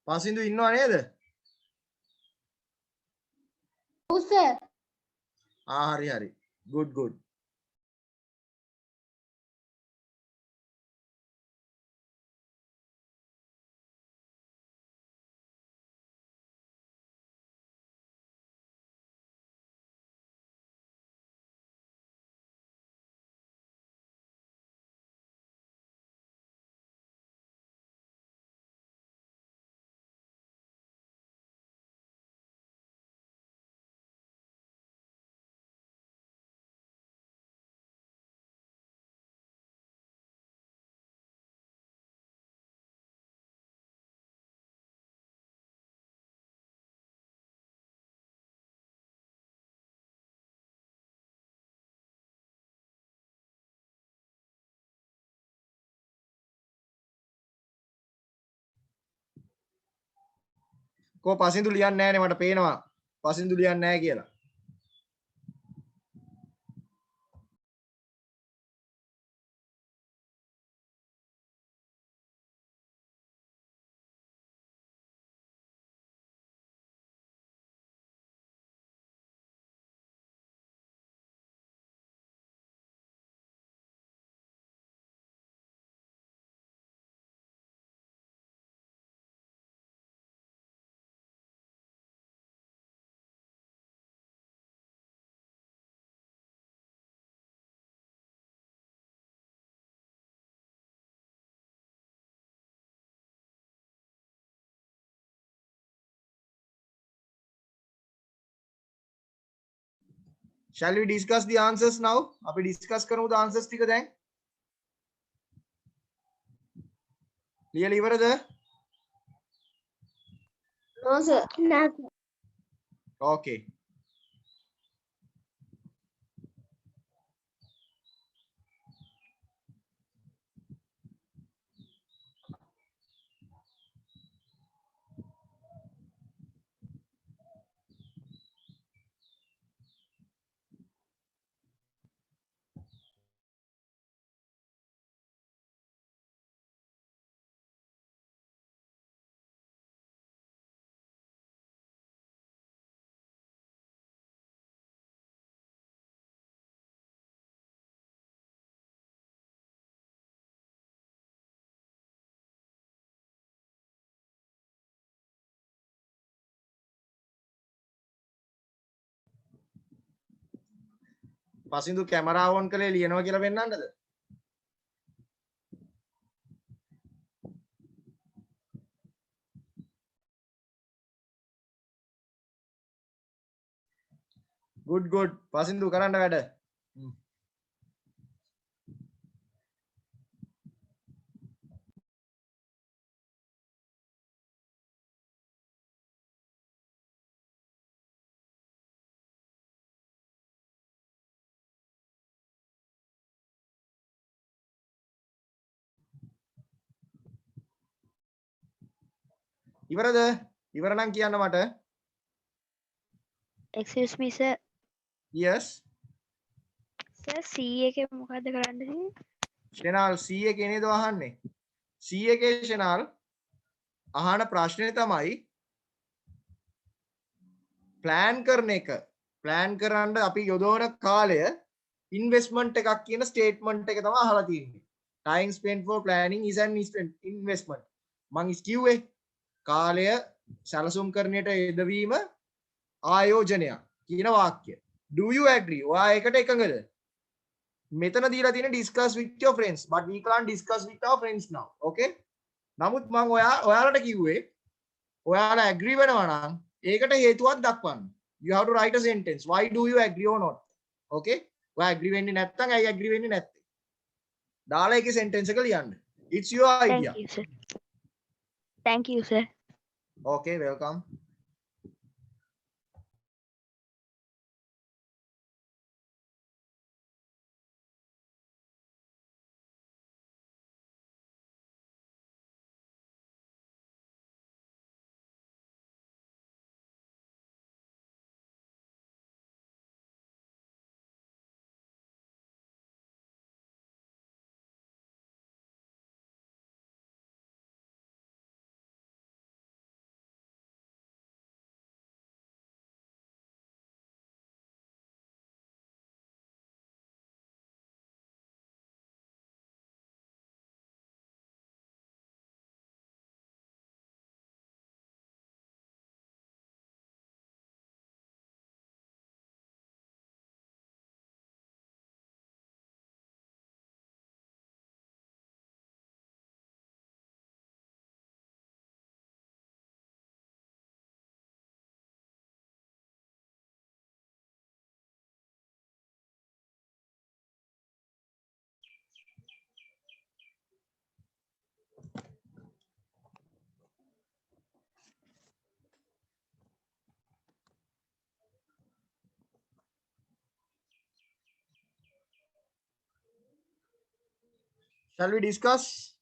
පසින්දු ඉන්නව නේද? Oh, sir. හරි හරි. good. කො පසින්දු ලියන්නේ නැහනේ මට පේනවා. පසින්දු ලියන්නේ නැහැ කියලා. Shall we discuss the answers now? අපි discuss කරමුද answers ටික දැන්? ලියලා ඉවරද? No, sir. Okay. පසින්දු කැමරාව ඔන් කරලා ලියනවා කියලා පෙන්නන්නද? good. පසින්දු කරන්න වැඩ. ඉවරද? ඉවර නම් කියන්න මට. Excuse me, sir. Yes. Sir, C එකේ මොකද්ද කරන්න තියෙන්නේ? ෂෙනල් C එකේ නේද අහන්නේ? C එකේ ෂෙනල් අහන ප්‍රශ්නේ තමයි plan කරන එක. plan කරන්න අපි යොදවන කාලය investment එකක් කියන statement එක තමයි අහලා තියෙන්නේ. Time spent for planning is an investment. මං කිව්වේ කාලය සැලසුම් කරන්නට යෙදවීම ආයෝජනයක් කියන වාක්‍ය. Do you agree? ඔයා ඒකට එකඟද? මෙතන දීලා තියෙන discuss with your friends, but we can't discuss with our friends now. Okay? නමුත් මම ඔයාලට කිව්වේ ඔයාලා agree වෙනවා නම් ඒකට හේතුවක් දක්වන්න. You have to write a sentence. Why do you agree or not? Okay? ඔයා agree වෙන්නේ නැත්නම් ඇයි agree වෙන්නේ නැත්තේ? දාලා ඒකේ sentence එක ලියන්න. It's your idea. Thank you, sir. Thank you, sir. Okay, welcome. Shall we discuss?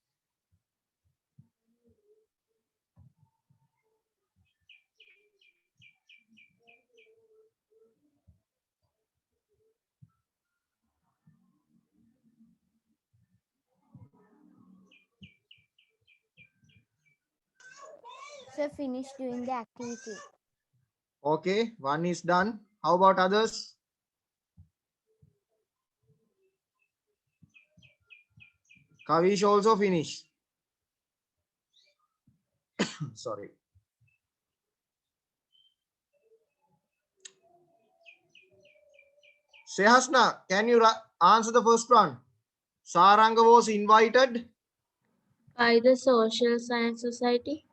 So finish doing the activity. Okay, one is done. How about others? Kavish also finished. Sorry. Sehasna, can you answer the first one? Saranga was invited. By the Social Science Society.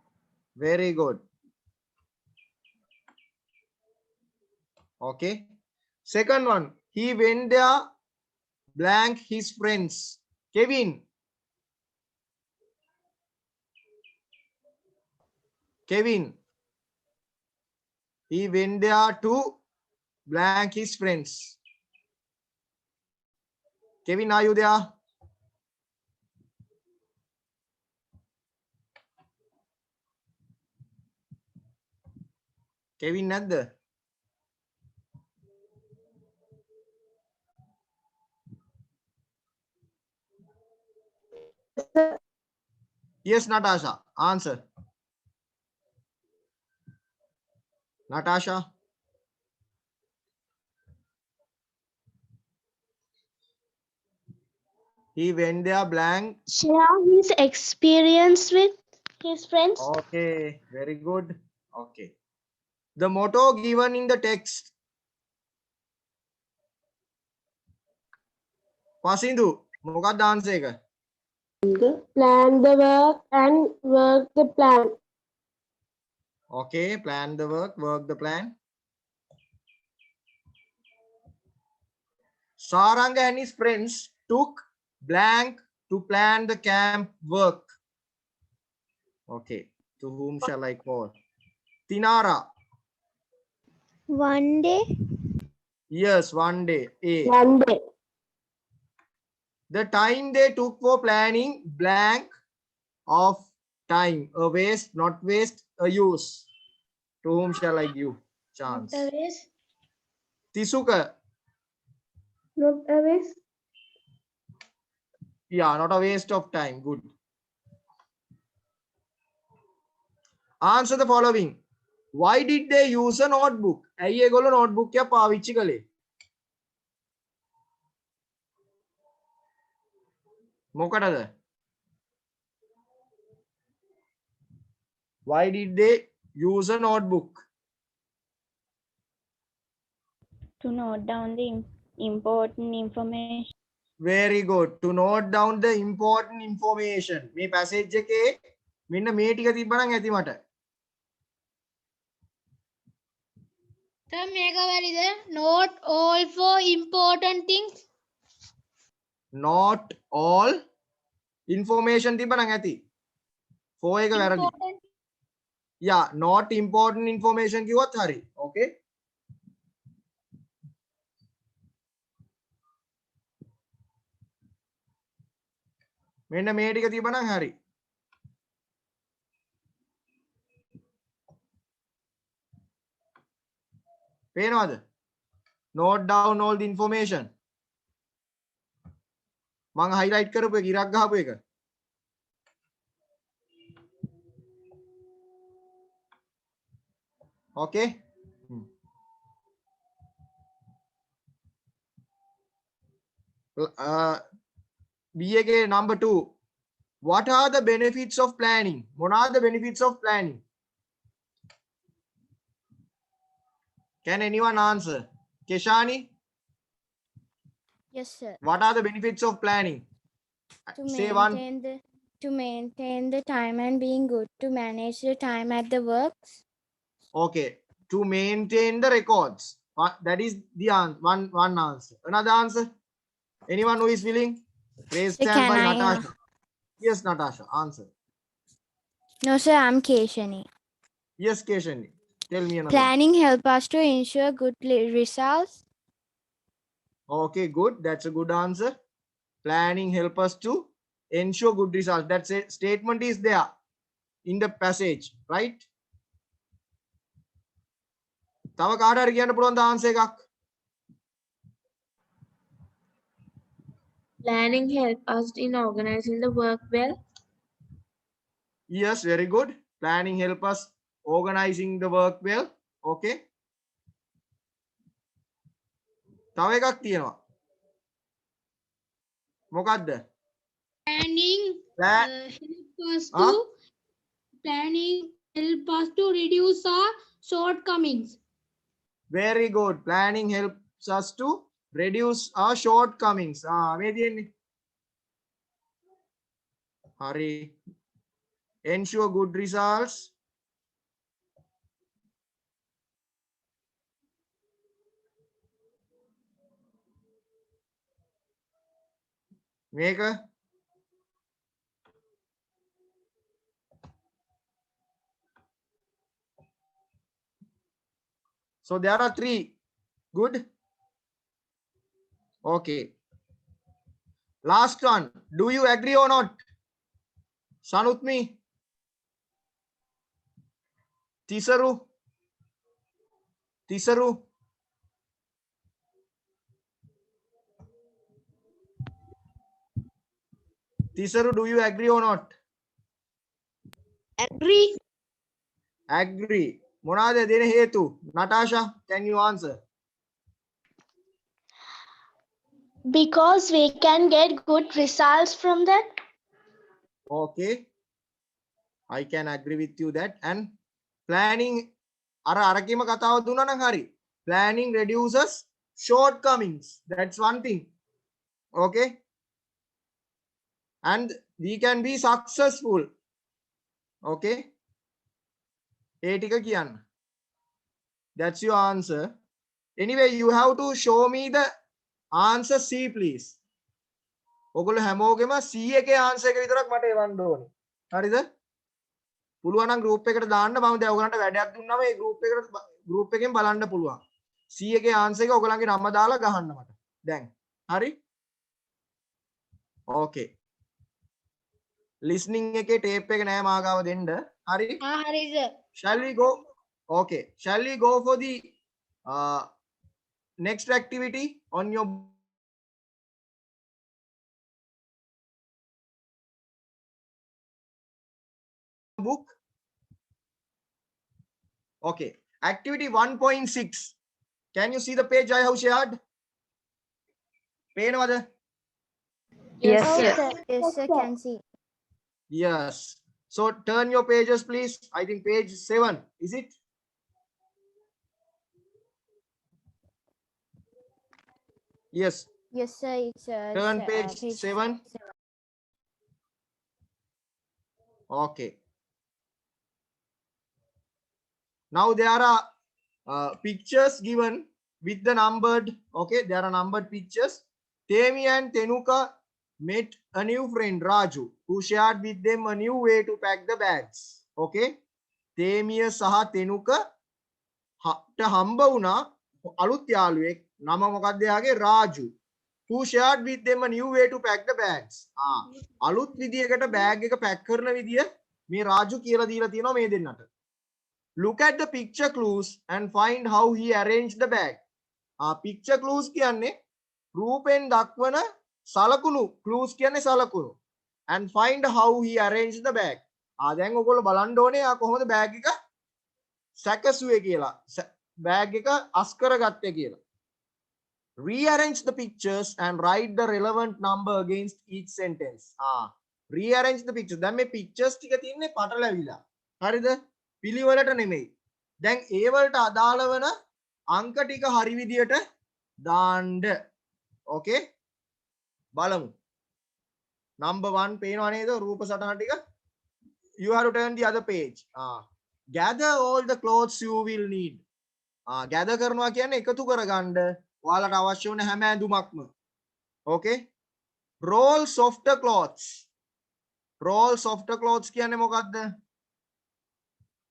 Very good. Okay. Second one, he went there, blank his friends. Kevin. Kevin. He went there to blank his friends. Kevin, are you there? Kevin නැද්ද? Yes, Natasha. Answer. Natasha. He went there blank. Share his experience with his friends. Okay, very good. Okay. The motto given in the text. Pasindu, මොකක්ද answer එක? Plan the work and work the plan. Okay, plan the work the plan. Saranga and his friends took blank to plan the camp work. Okay, to whom shall I call? Tinara. One day, Yes, one day. A. One day. The time they took for planning blank of time. A waste, not waste, a use. To whom shall I give chance? Not a waste. Tisuka. Not a waste. Yeah, not a waste of time. Good. Answer the following. Why did they use a notebook? ඇයි ඒගොල්ලෝ notebook එක පාවිච්චි කළේ? මොකටද? Why did they use a notebook? To note down the important information. Very good. To note down the important information. මේ passage එකේ මෙන්න මේ ටික තිබ්බනම් ඇති මට. Sir, මේක වැරදිද? Not all for important things. Not all information තිබ්බනම් ඇති. For එක වැරදි. Important. Yeah, not important information කිව්වත් හරි. Okay. මෙන්න මේ ටික තිබ්බනම් හරි. පේනවද? Note down all the information. මම highlight කරපු එක ඉරක් ගහපු එක. Okay. B again, number 2. What are the benefits of planning? What are the benefits of planning? Can anyone answer? Keshani, yes sir. what are the benefits of planning? To Say one. maintain the time and being good. To manage the time at the works. Okay. To maintain the records. That is the one answer. Another answer? Anyone who is willing? Raise So hand by can I, Natasha. Yes, Natasha. Answer. No sir, I'm Keshani. Yes, Keshani. Tell me another. Planning help us to ensure good results. Okay, good. That's a good answer. Planning help us to ensure good results. That statement is there in the passage, right? තව කාට හරි කියන්න පුළුවන් ද answer එකක්? Planning help us in organizing the work well. Yes, very good. Planning help us organizing the work well. Okay. තව එකක් තියෙනවා. මොකද්ද? Planning Plan- help us to reduce our shortcomings. Very good. Planning helps us to reduce our shortcomings. මේ තියෙන්නේ. හරි. Ensure good results. මේක So there are 3. Good. Okay. Last one. Do you agree or not? Sanutmi? Tisaru? Tisaru? Tisaru, do you agree or not? Agree. Agree. මොනාද දෙන හේතු? Natasha, can you answer? Because we can get good results from that. Okay. I can agree with you that. And planning, අරකීම කතාව දුන්නා නම් හරි. Planning reduces shortcomings. That's one thing. Okay. And we can be successful. Okay. ඒ ටික කියන්න. That's your answer. Anyway, you have to show me the answer C, please. ඔගොල්ලෝ හැමෝගෙම C එකේ answer එක විතරක් මට එවන්න ඕනේ. හරිද? පුළුවන් නම් group එකට දාන්න. මම දැන් ඔයගලන්ට වැඩක් දුන්නාම ඒ group එකෙන් බලන්න පුළුවන්. C එකේ answer එක ඔයගලන්ගේ නම දාලා ගහන්න මට. දැන්. හරි? Okay. Listening එකේ tape එක නෑ මාගාව දෙන්න. හරි? හරි sir. Shall we go? Okay. Shall we go for the next activity on your book? Okay. Activity 1.6. Can you see the page I have shared? පේනවද? Yes, Oh, sir. sir. Yes, sir. Can see. Yes. So turn your pages, please. I think page 7. Is it? Yes. Yes, sir. It's Turn it's, page 7. Okay. Now there are pictures given with the numbered. Okay, there are numbered pictures. Temi and Tenuka met a new friend Raju, who shared with them a new way to pack the bags. Okay, Temiya saha Tenuka හම්බ වුණා අලුත් යාළුවෙක් නම මොකක්ද එයාගේ Raju, who shared with them a new way to pack the bags. අලුත් විදියකට bag එක පැක් කරන විදිය මේ රාජු කියලා දීලා තියෙනවා මේ දෙන්නට. Look at the picture clues and find how he arranged the bag. Picture clues කියන්නේ රූපෙන් දක්වන සලකුණු. Clues කියන්නේ සලකුණු. And find how he arranged the bag. දැන් ඔයගොල්ලෝ බලන්න ඕනේ කොහොමද බෑග් එක සැකසුවේ කියලා. බෑග් එක අස් කරගත්තේ කියලා. Rearrange the pictures and write the relevant number against each sentence. Rearrange the pictures. දැන් මේ pictures ටික තින්නේ පටලැවිලා. හරිද? පිළිවෙලට නෙමෙයි. දැන් ඒ වලට අදාළ වෙන අංක ටික හරි විදියට දාන්න. Okay? බලමු. Number 1 පේනව නේද රූප සටහන ටික? You have to turn the other page. Gather all the clothes you will need. gather කරනවා කියන්නේ එකතු කරගන්න ඔයාලට අවශ්‍ය වන හැම ඇඳුමක්ම. Okay? Roll softer clothes. Roll softer clothes කියන්නේ මොකක්ද?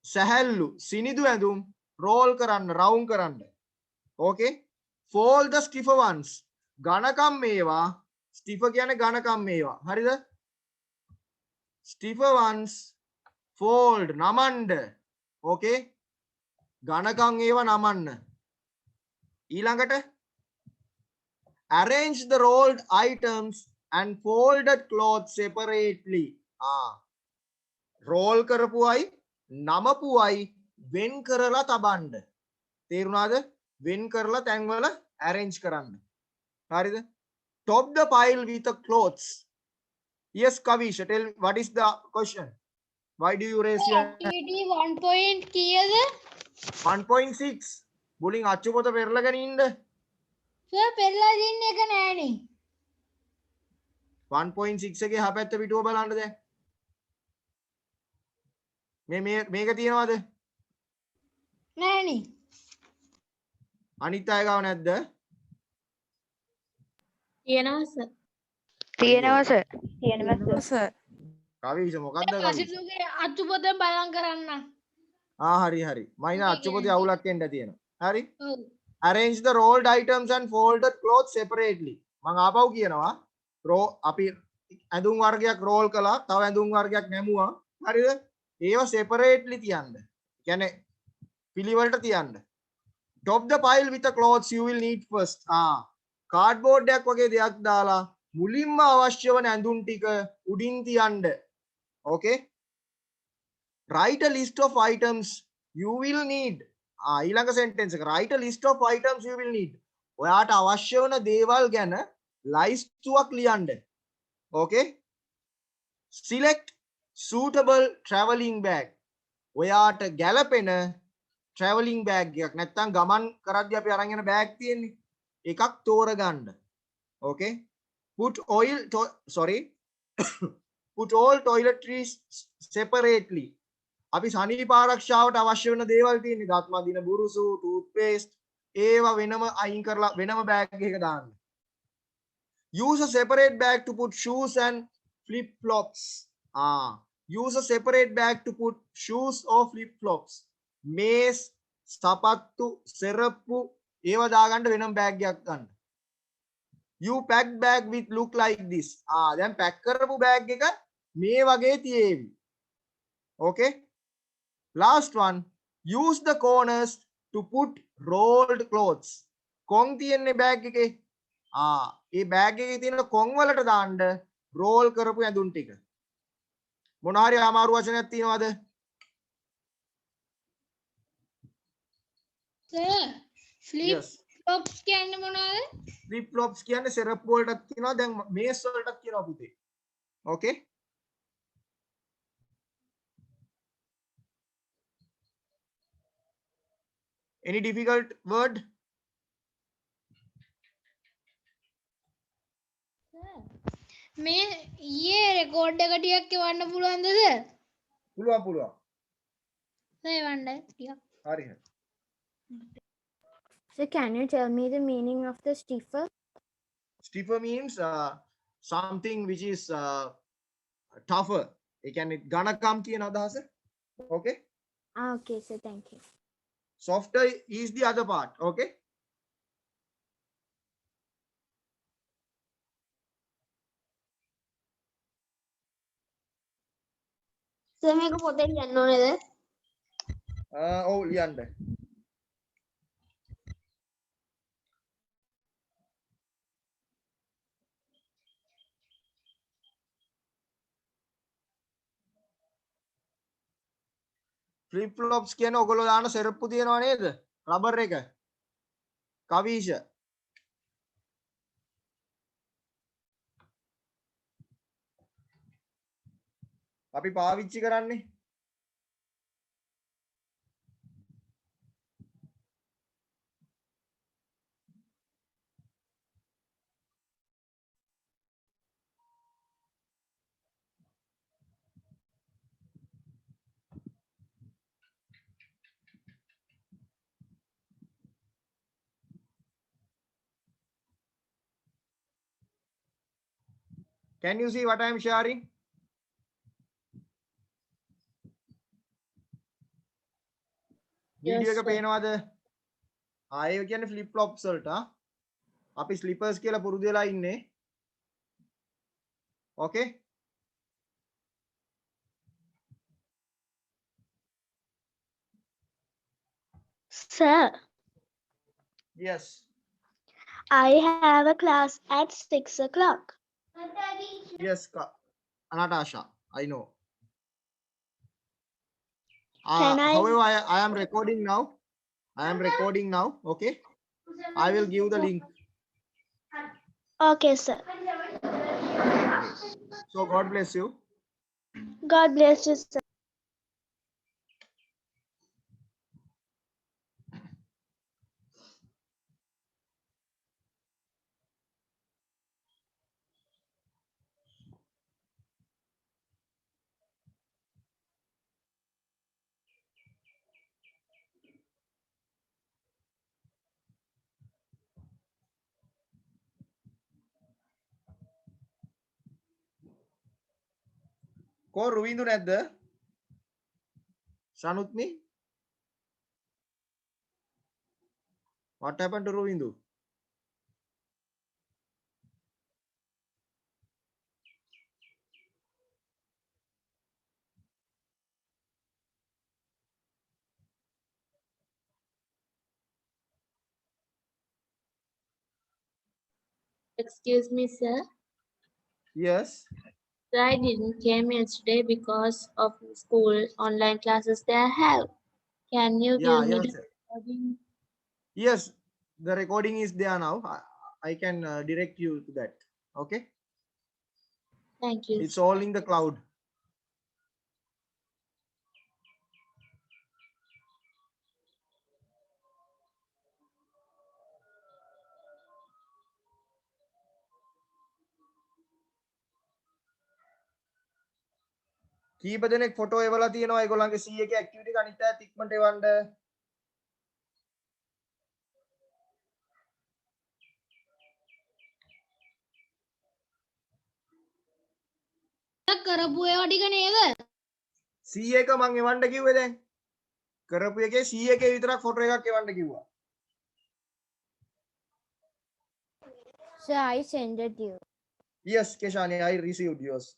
සැහැල්ලු සිනිදු ඇඳුම් roll කරන්න, round කරන්න. Okay? Fold the stiffer ones. ඝනකම් මේවා. Stiffer කියන්නේ ඝනකම් මේවා. හරිද? stiffer ones fold namanda. Okay, ගණකම් ඒවා නමන්න. ඊළඟට arrange the rolled items and folded clothes separately. roll කරපුවයි නමපුවයි වෙන් කරලා තබන්න. තේරුණාද? වෙන් කරලා තැන්වල arrange කරන්න. හරිද? top the pile with the clothes. Yes, Kavisha, tell what is the question? Why do you raise your activity 1 point කීයද? 1.6? බුලින් අච්චු පොත පෙරලගෙන ඉන්න. සර් පෙරලා දෙන්න එක නෑනේ. 1.6 එකේ එහා පැත්ත පිටුව බලන්න දැන්. මේක තියෙනවද? නෑනේ. අනිත් අය ගාව නැද්ද? තියෙනවා සර්. තියෙනවා සර්. තියෙනවා sir. කවිෂ මොකද්ද කවිෂ? අසිතුගේ අච්චු පොත බලන් කරන්න. හරි හරි. මයින අච්චු පොතේ අවුලක් එන්න තියෙනවා. හරි? ඔව්. arrange the rolled items and folded clothes separately. මම ආපහු කියනවා අපි ඇඳුම් වර්ගයක් roll කළා, තව ඇඳුම් වර්ගයක් නැමුවා. හරිද? ඒව separately තියන්න. කියන්නේ පිළිවෙලට තියන්න. top the pile with the clothes you will need first. cardboard එකක් වගේ දෙයක් දාලා මුලින්ම අවශ්‍ය වන ඇඳුම් ටික උඩින් තියන්න. okay? write a list of items you will need. ඊළඟ sentence එක write a list of items you will need. ඔයාට අවශ්‍ය වන දේවල් ගැන ලයිස්තුවක් ලියන්න. okay? select suitable traveling bag. ඔයාට ගැලපෙන traveling bag එකක් නැත්නම් ගමන් කරද්දී අපි අරන් යන bag තියෙන්නේ. එකක් තෝරගන්න. okay? put all toiletries separately. අපි සනීප ආරක්ෂාවට අවශ්‍ය වෙන දේවල් තියෙන්නේ. දත් මදින බුරුසු, toothpaste ඒවා වෙනම අයින් කරලා වෙනම bag එකක දාන්න. use a separate bag to put shoes and flip flops. use a separate bag to put shoes or flip flops. මේස්, සපත්තු, සෙරප්පු ඒවා දාගන්න වෙනම bag එකක් ගන්න. you pack bag with look like this. දැන් pack කරපු bag එක මේ වගේ තියේවි. okay? last one, use the corners to put rolled clothes. කොන් තියෙන්නේ bag එකේ. ඒ bag එකේ තියෙන කොන් වලට දාන්න roll කරපු ඇඳුම් ටික. මොන හරි අමාරු වචනයක් තියෙනවද? Sir flip yes. flops කියන්නේ මොනවද? flip flops කියන්නේ සෙරප්පු වලටත් කියනවා, දැන් මේස් වලටත් කියනවා පුතේ. okay? any difficult word? මේ ඊයේ රෙකෝඩ් එක ටිකක් එවන්න පුළුවන්ද සර්? පුළුවන්. සර් එවන්න ටිකක්. හරි හරි. So can you tell me the meaning of the stiffer? Stiffer means something which is tougher. ඒ කියන්නේ ඝනකම් කියන අදහස. okay? Okay, so thank you. softer is the other part. okay? Sir මේක පොතේ ලියන්න ඕනේද? ඔව් ලියන්න. flip flops කියන්නේ ඔයගොල්ලෝ දාන සෙරප්පු තියනවා නේද? රබර් එක. කවිෂ. අපි පාවිච්චි කරන්නේ can you see what I am sharing? video එක පේනවද? ඒ කියන්නේ flip flops වලට අපි slippers කියලා පුරුදු වෙලා ඉන්නේ. okay? Sir, Yes. I have a class at 6 o'clock. Yes, Natasha, I know. Can I? However, I am recording now. I am recording now. Okay. I will give the link. Okay, sir. Okay. So God bless you. God bless you, sir. Ko Ruvindu නැද්ද? Sanutni? What happened to Ruvindu? Excuse me, sir. Yes. Sir, I didn't came yesterday because of school online classes they have. Can you Yeah, give me yes. the recording? Yes. The recording is there now. I can direct you to that. Okay. Thank you. It's all in the cloud. කීප දෙනෙක් photo එවලා තියෙනවා ඒගොල්ලන්ගේ C එකේ activity එක අනිත් අයත් ඉක්මනට එවන්න. කරපු ඒවා ටික නේද? C එක මං එවන්න කිව්වේ දැන්. කරපු එකේ C එකේ විතරක් ෆොටෝ එකක් එවන්න කිව්වා. So I sent it you. Yes, Keshani, I received yours.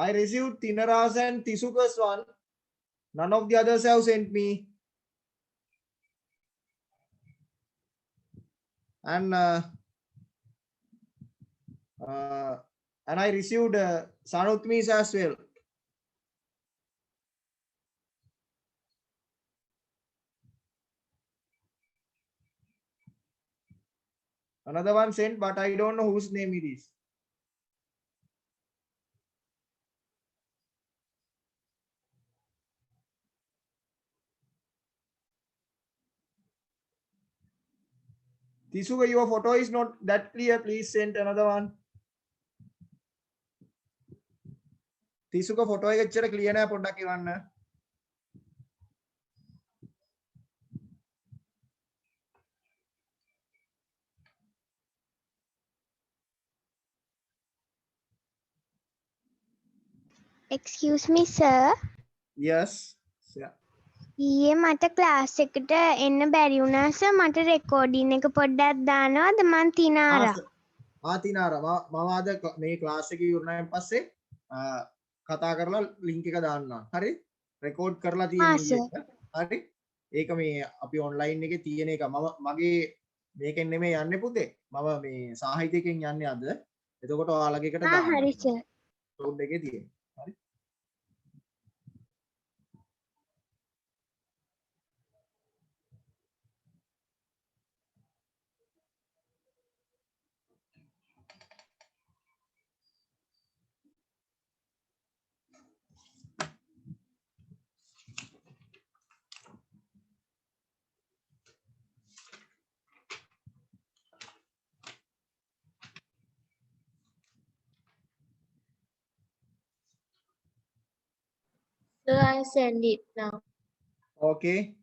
I received Tinara's and Tisuka's one. None of the others have sent me. And I received Sanutmi's as well. Another one sent, but I don't know whose name it is. Tisuka, your photo is not that clear. Please send another one. Tisuka photo එක එච්චර clear නෑ පොඩ්ඩක් එවන්න. Excuse me, sir. Yes. Yeah. ඊයේ මට class එකට එන්න බැරි වුණා සර්. මට රෙකෝඩින් එක පොඩ්ඩක් දානවද? මං තිනාරා. තිනාරා මම අද මේ ක්ලාස් එක ඉවරනයින් පස්සේ කතා කරලා ලින්ක් එක දාන්නම්. හරි? රෙකෝඩ් කරලා තියෙනවා. හරි? ඒක මේ අපි ඔන්ලයින් එකේ තියෙන එක. මගේ මේකෙන් නෙමෙයි යන්නේ පුතේ. මම මේ සාහිත්‍යයෙන් යන්නේ අද. එතකොට ඔයාලගේ එකට දාන්න. හරි සර්. රෙකෝඩ් එකේ තියෙන. හරි? So I send it now. Okay.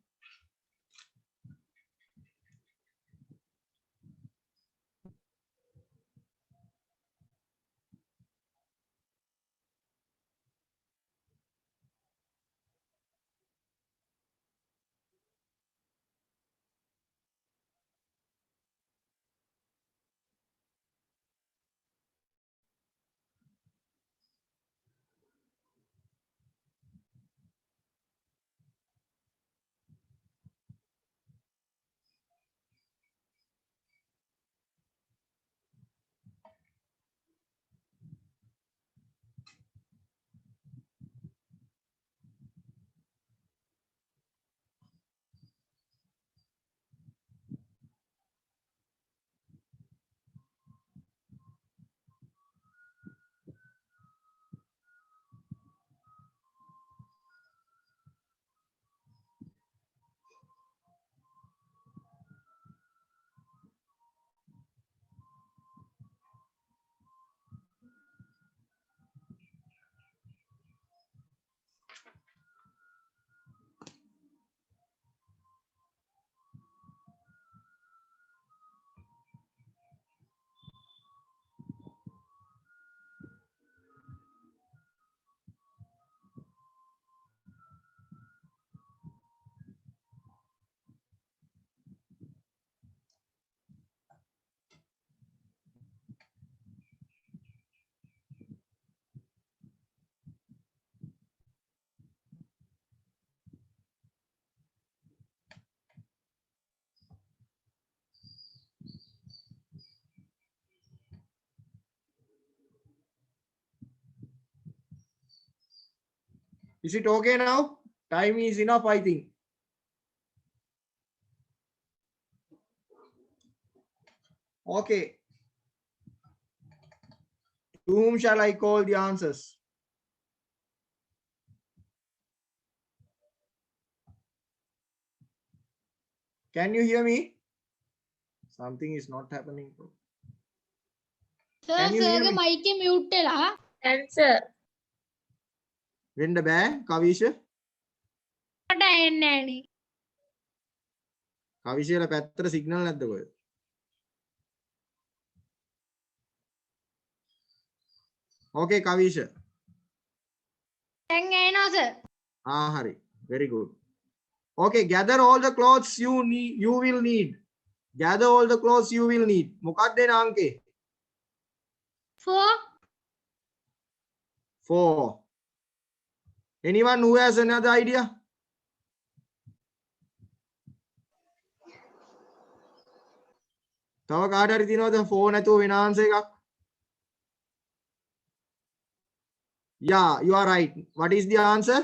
Is it okay now? Time is enough, I think. Okay. To whom shall I call the answers? Can you hear me? Something is not happening. Sir Can you hear සර්ගේ me? Mic එක mute වෙලා. Answer. වෙන්න බෑ කවිෂ. මට එන්නේ නෑනේ. කවිෂේල පැත්තට signal නැද්ද කොහෙද? Okay කවිෂ. දැන් එනවා sir. Hari. Very good. Okay, gather all the clothes you will need. Gather all the clothes you will need. මොකක්ද එන අංකේ? 4. 4. Anyone who has another idea? තව කාට හරි තියෙනවද 4 නැතුව වෙන answer එකක්? Yeah, you are right. What is the answer?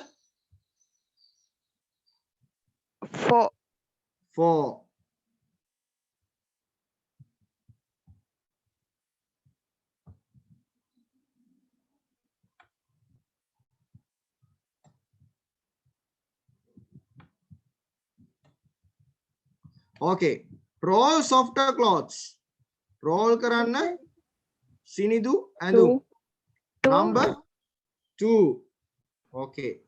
4. 4. Okay. Roll softer clothes. Roll karanna. Sinidu and 2. number 2. Okay.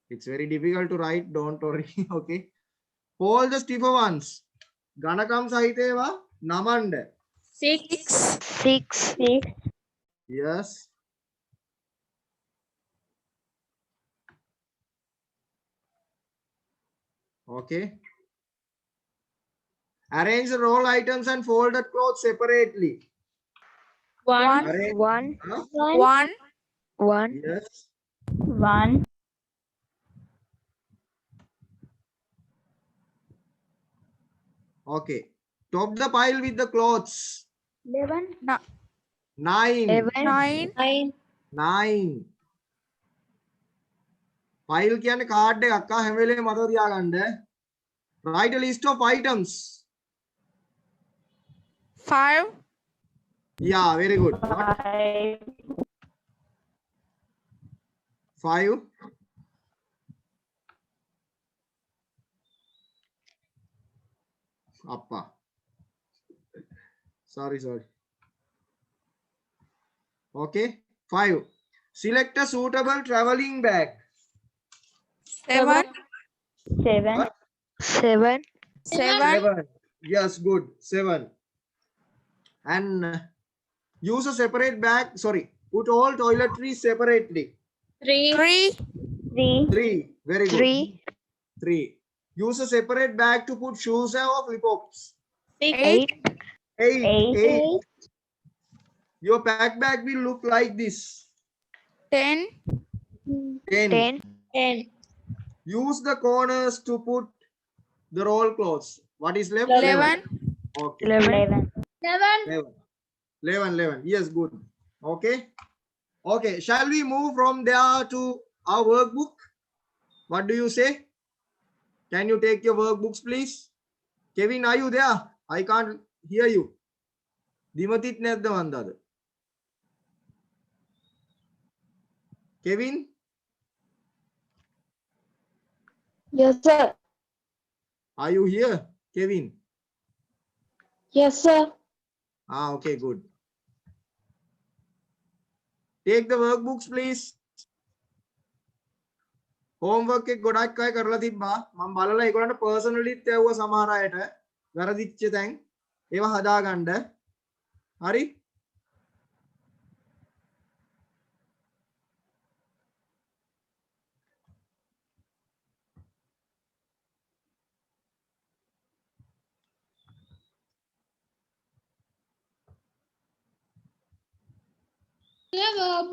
It's very difficult to write, don't worry. Okay. Hold the stiffer ones. Ganakam sahiteva namanda. 6. 6. 6. Yes. Okay. Arrange the roll items and folded clothes separately. 1. Arrange. 1. Huh? 1. 1. Yes. 1. Okay. Top the pile with the clothes. 11. 9. 9. 9. 9. Pile කියන්නේ card එකක් අක්කා හැම වෙලේම මතක තියාගන්න. Write a list of items. 5. Yeah, very good. 5. 5. Appa. Sorry. Okay. 5. Select a suitable traveling bag. 7. 7. 7. 7. 7. Yes, good. 7. And use a separate bag. Sorry. Put all toiletries separately. 3. 3. 3. 3. Very good. 3. 3. Use a separate bag to put shoes or flip-flops. 6. 8. 8. 8. 8. Your pack bag will look like this. 10. 10. 10. 10. Use the corners to put the roll clothes. What is left? 11. Okay. 11. 11. 11. Yes, good. Okay. Okay. Shall we move from there to our workbook? What do you say? Can you take your workbooks, please? Kevin, are you there? I can't hear you. Dimatit නැද්ද වන්දද? Kevin? Yes, sir. Are you here, Kevin? Yes, sir. Okay, good. Take the workbooks, please. Homework එක ගොඩක් අය කරලා තිබ්බා. මම බලලා ඒගොල්ලන්ට personally තැවුවා සමහර අයට. වැරදිච්ච තැන් ඒවා හදාගන්න. හරි?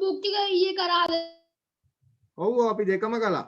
බුක් ටික ඊයේ කරාද? ඔව් අපි දෙකම කළා.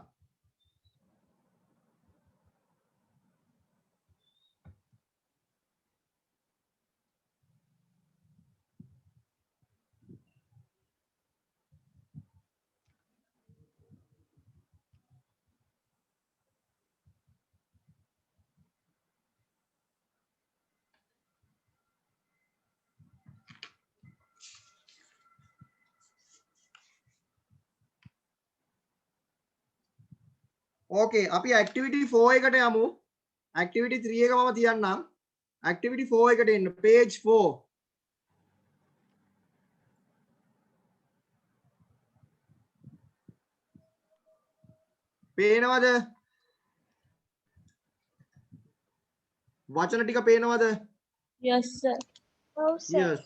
Okay, අපි activity 4 එකට යමු. Activity 3 එක මම තියන්නම්. Activity 4 එකට එන්න. Page 4. පේනවද? වචන ටික පේනවද? Yes, sir. Oh, sir. Yes.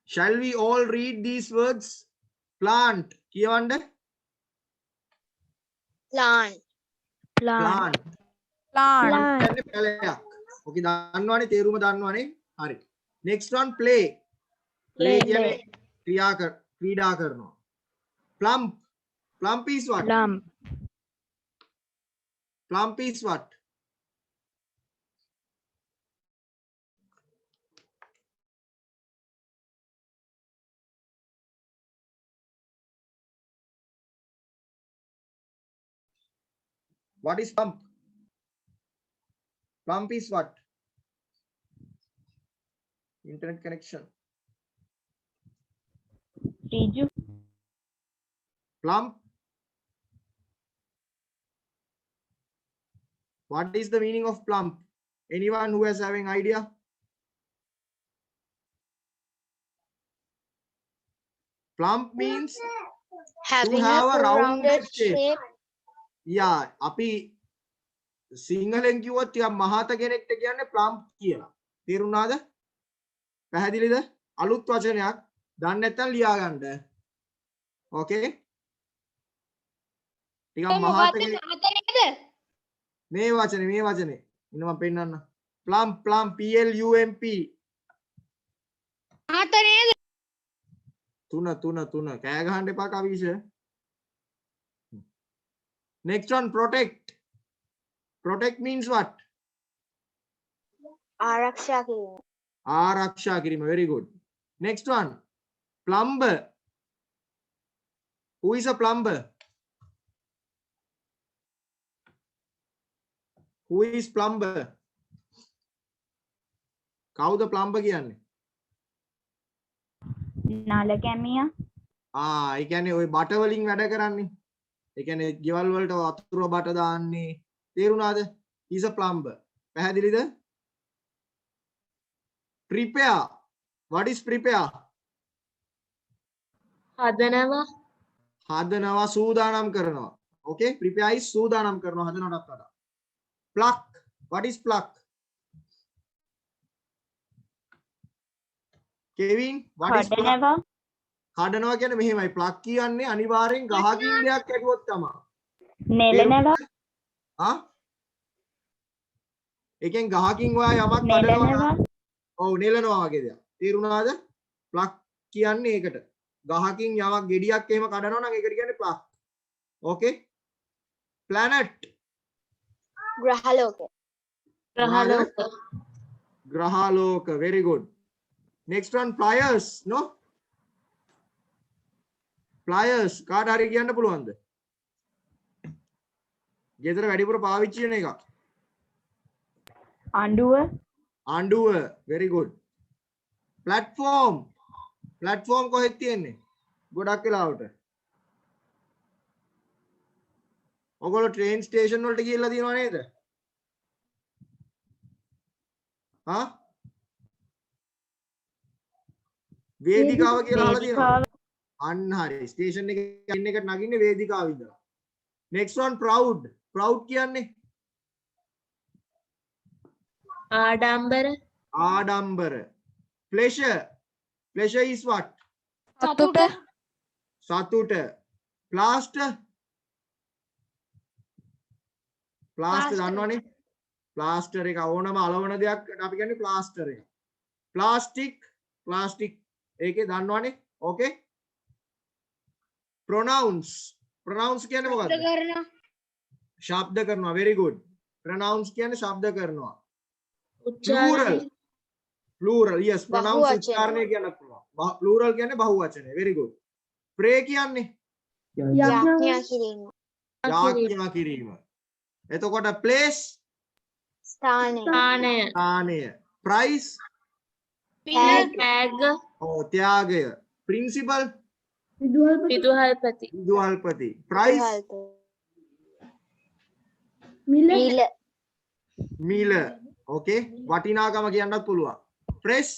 Shall we all read these words? Plant. කියවන්න. Plant. Plant. Plant. plant, කියන්නේ පැලයක්. ඔකේ දන්නවනේ තේරුම දන්නවනේ. හරි. next one play. play කියන්නේ ක්‍රීඩා කරනවා. plump. plump is what? Plump. plump is what? What is plump? Plump is what? Internet connection. Riju. Plump. What is the meaning of plump? Anyone who is having idea? Plump means Having to have a a rounded rounded shape. shape. Yeah, අපි සිංහලෙන් කිව්වොත් ටිකක් මහත කෙනෙක්ට කියන්නේ plump කියලා. තේරුණාද? පැහැදිලිද? අලුත් වචනයක් දන්නේ නැත්නම් ලියා ගන්න. ඕකේ? ටිකක් මහත කෙනෙක් මේ වචනේ ඉන්න මම පෙන්නන්න. plump P L U M P තුන කෑ ගහන්න එපා කවිෂ. Next one, protect. Protect means what? ආරක්ෂා කිරීම. ආරක්ෂා කිරීම. Very good. Next one, plumber. Who is a plumber? Who is plumber? කවුද plumber කියන්නේ? නල කැමියා. ඒ කියන්නේ ওই බට වලින් වැඩ කරන්නේ. ඒ කියන්නේ ගෙවල් වලට වතුර බට දාන්නේ. තේරුණාද? He's a plumber. පැහැදිලිද? Prepare. What is prepare? හදනවා සූදානම් කරනවා. Okay? Prepare is සූදානම් කරනවා හදනවටත් වඩා. Pluck. What is pluck? Kevin, what is pluck? කඩනවා කියන්නේ මෙහෙමයි. pluck කියන්නේ අනිවාර්යෙන් ගහකින් දෙයක් කැඩුවොත් තමයි. නෙලනවා. එකෙන් ගහකින් ඔයා යමක් කඩනවා. ඔව් නෙලනවා වගේ දෙයක්. තේරුණාද? pluck කියන්නේ ඒකට. ගහකින් යමක් ගෙඩියක් එහෙම කඩනවා නම් ඒකට කියන්නේ pluck. Okay? planet. ග්‍රහලෝක. ග්‍රහලෝක. Very good. Next one, pliers. No? pliers. කාට හරි කියන්න පුළුවන්ද? ගෙදර වැඩිපුර පාවිච්චි කරන එක. අඬුව. Very good. platform. platform කොහෙද තියෙන්නේ? ගොඩක් වෙලාවට. ඔයගොල්ලෝ train station වලට ගිහිල්ලා තියෙනව නේද? වේදිකාව කියලා අහලා තියෙනවා. අන්න හරි. ස්ටේෂන් එකේ ඉන්න එකට නගින්නේ වේදිකාව ඉඳලා. next one, proud. proud කියන්නේ ආඩම්බර. pleasure. pleasure is what? සතුට. plaster. දන්නවනේ? plaster එක ඕනම අලවන දෙයක් අපි කියන්නේ plaster එක. plastic. ඒකේ දන්නවනේ? okay? pronouns කියන්නේ මොකක්ද? ශබ්ද කරනවා. very good. pronounce කියන්නේ ශබ්ද කරනවා. plural yes. pronounce උච්චාරණය කියන්න පුළුවන්. plural කියන්නේ බහුවචනය. very good. pray කියන්නේ යාඥා කිරීම. එතකොට place ස්ථානය. price ත්‍යාගය. principal විදුහල්පති. price මිල. okay? වටිනාකම කියන්නත් පුළුවන්. press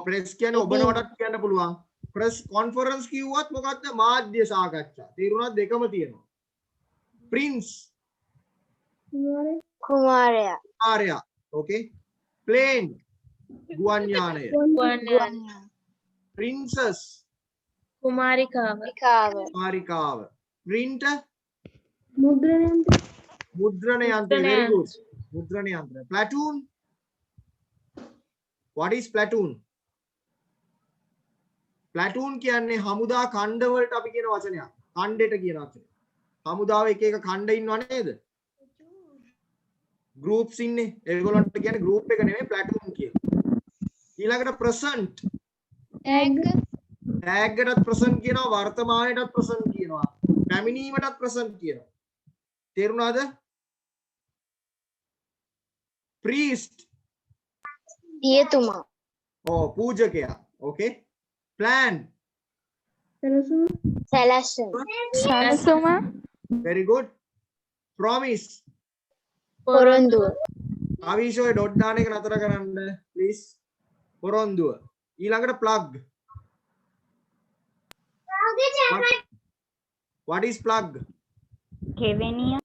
press කියන්නේ ඔබනවටත් කියන්න පුළුවන්. press conference කිව්වත් මොකක්ද? මාධ්‍ය සාකච්ඡා. තේරුණාද? දෙකම තියෙනවා. prince කුමාරයා. okay? plane ගුවන් යානය. princess කුමාරිකාව. printer Mudrana yantra. Very good. Mudrana yantra. Platoon. What is platoon? Platoon කියන්නේ හමුදා ඛණ්ඩ වලට අපි කියන වචනයක්. ඛණ්ඩෙට කියන වචනය. හමුදාව එක එක ඛණ්ඩ ඉන්නව නේද? groups ඉන්නේ. ඒගොල්ලන්ට කියන්නේ group එක නෙමෙයි platoon කියලා. ඊළඟට present. tag tag එකටත් present කියනවා, වර්තමානයටත් present කියනවා. පැමිණීමටත් present කියනවා. තේරුණාද? priest. පියතුමා. Oh, පූජකයා. Okay. Plan. සැලැස්සුම්. සැලසුම Very good. Promise. පොරොන්දුව. ආවිෂෝය ඩොට් දාන එක නතර කරන්න please. පොරොන්දුව. ඊළඟට plug. What is plug? කෙවෙනිය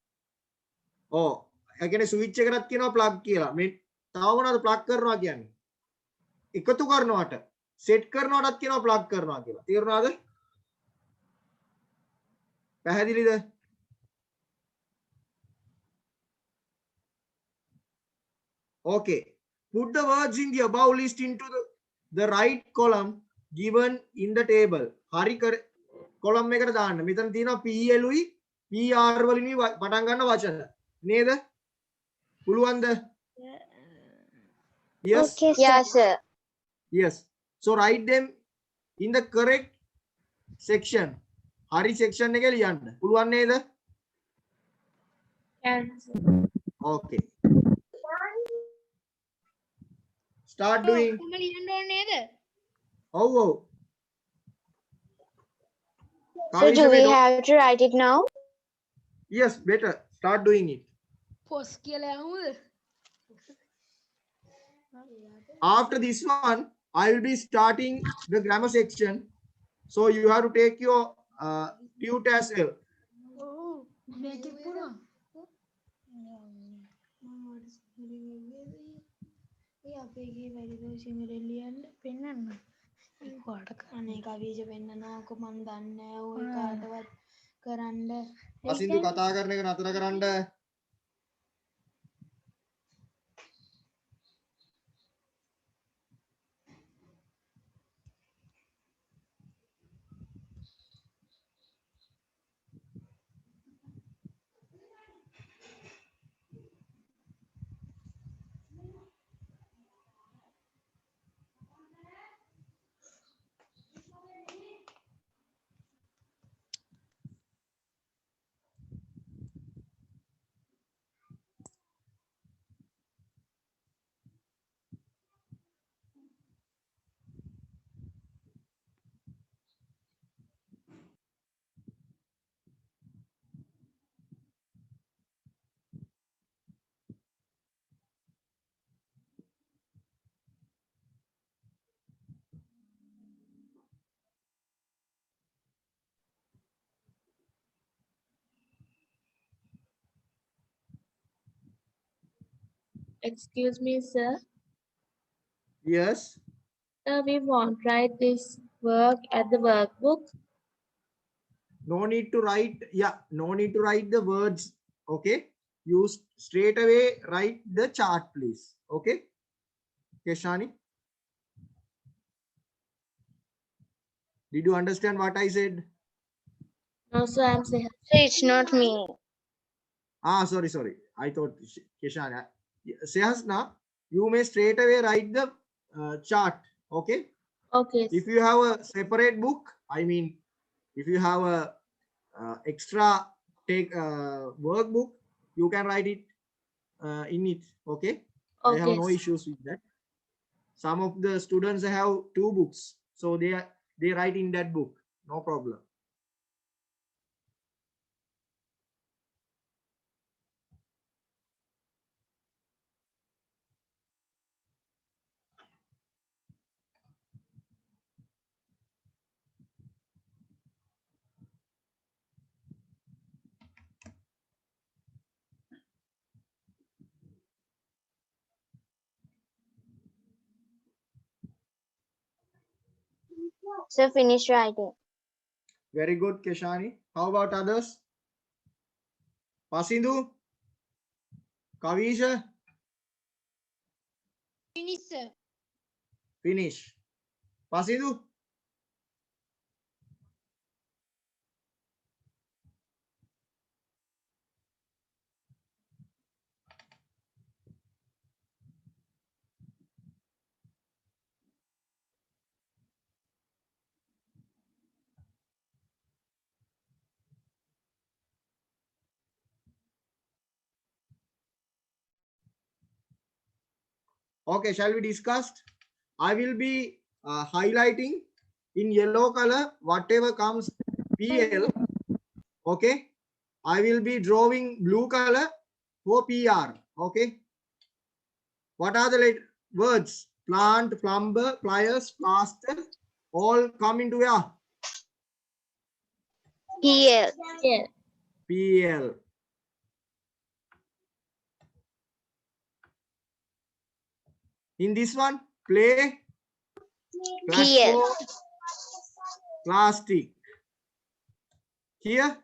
Oh, ඒ කියන්නේ ස්විච් එකකටත් කියනවා plug කියලා. මේ තව මොනවද plug කරනවා කියන්නේ? එකතු කරනවට, set කරනවටත් කියනවා plug කරනවා කියලා. තේරුණාද? පැහැදිලිද? Okay. Put the words in the above list into the right column given in the table. හරි column එකට දාන්න. මෙතන තියෙනවා PL උයි PR වලින් පටන් ගන්න වචන. නේද? පුළුවන්ද? Yes. Okay, yes, sir. Yes. So write them in the correct section. හරි section එකේ ලියන්න. පුළුවන් නේද? Okay. Start doing. ඔක්කොම ලියන්න ඕනේ නේද? Oh, oh. So do we have to write it now? Yes, better. Start doing it. පොස් කියලා යමුද? After this one, I will be starting the grammar section. So you have to take your tute as well. ඔව් මේකේ පුළුවන්. ඒ අපේ ගේ වැඩිද සිංහලෙන් ලියන්න පෙන්නන්න. ඒක කොට අනේ කවිජ පෙන්නනකො මන් දන්නේ නැහැ ඔය කාටවත් කරන්න. අසින්දු කතා කරන එක නතර කරන්න. Excuse me, sir. Yes. We won't write this work at the workbook. No need to write. Yeah, no need to write the words. Okay. You straight away write the chart, please. Okay. Keshani. Did you understand what I said? No, sir, I'm saying. It's not me. Ah, sorry. I thought Keshani. Sehasna, you may straight away write the chart. Okay. Okay. If you have a separate book, I mean, if you have a extra workbook, you can write it in it. Okay. I have no Okay. issues with that. Some of the students have 2 books, so they write in that book. No problem. So finish writing. Very good, Keshani. How about others? Pasindu? Kavisha, Finish, sir. finish. Pasindu, okay, shall we discuss? I will be highlighting in yellow color whatever comes PL. Okay. I will be drawing blue color for PR. Okay. What are the words? Plant, plumber, pliers, plaster, all come into where? PL. Yeah. PL. In this one, play, platform, plastic. Here,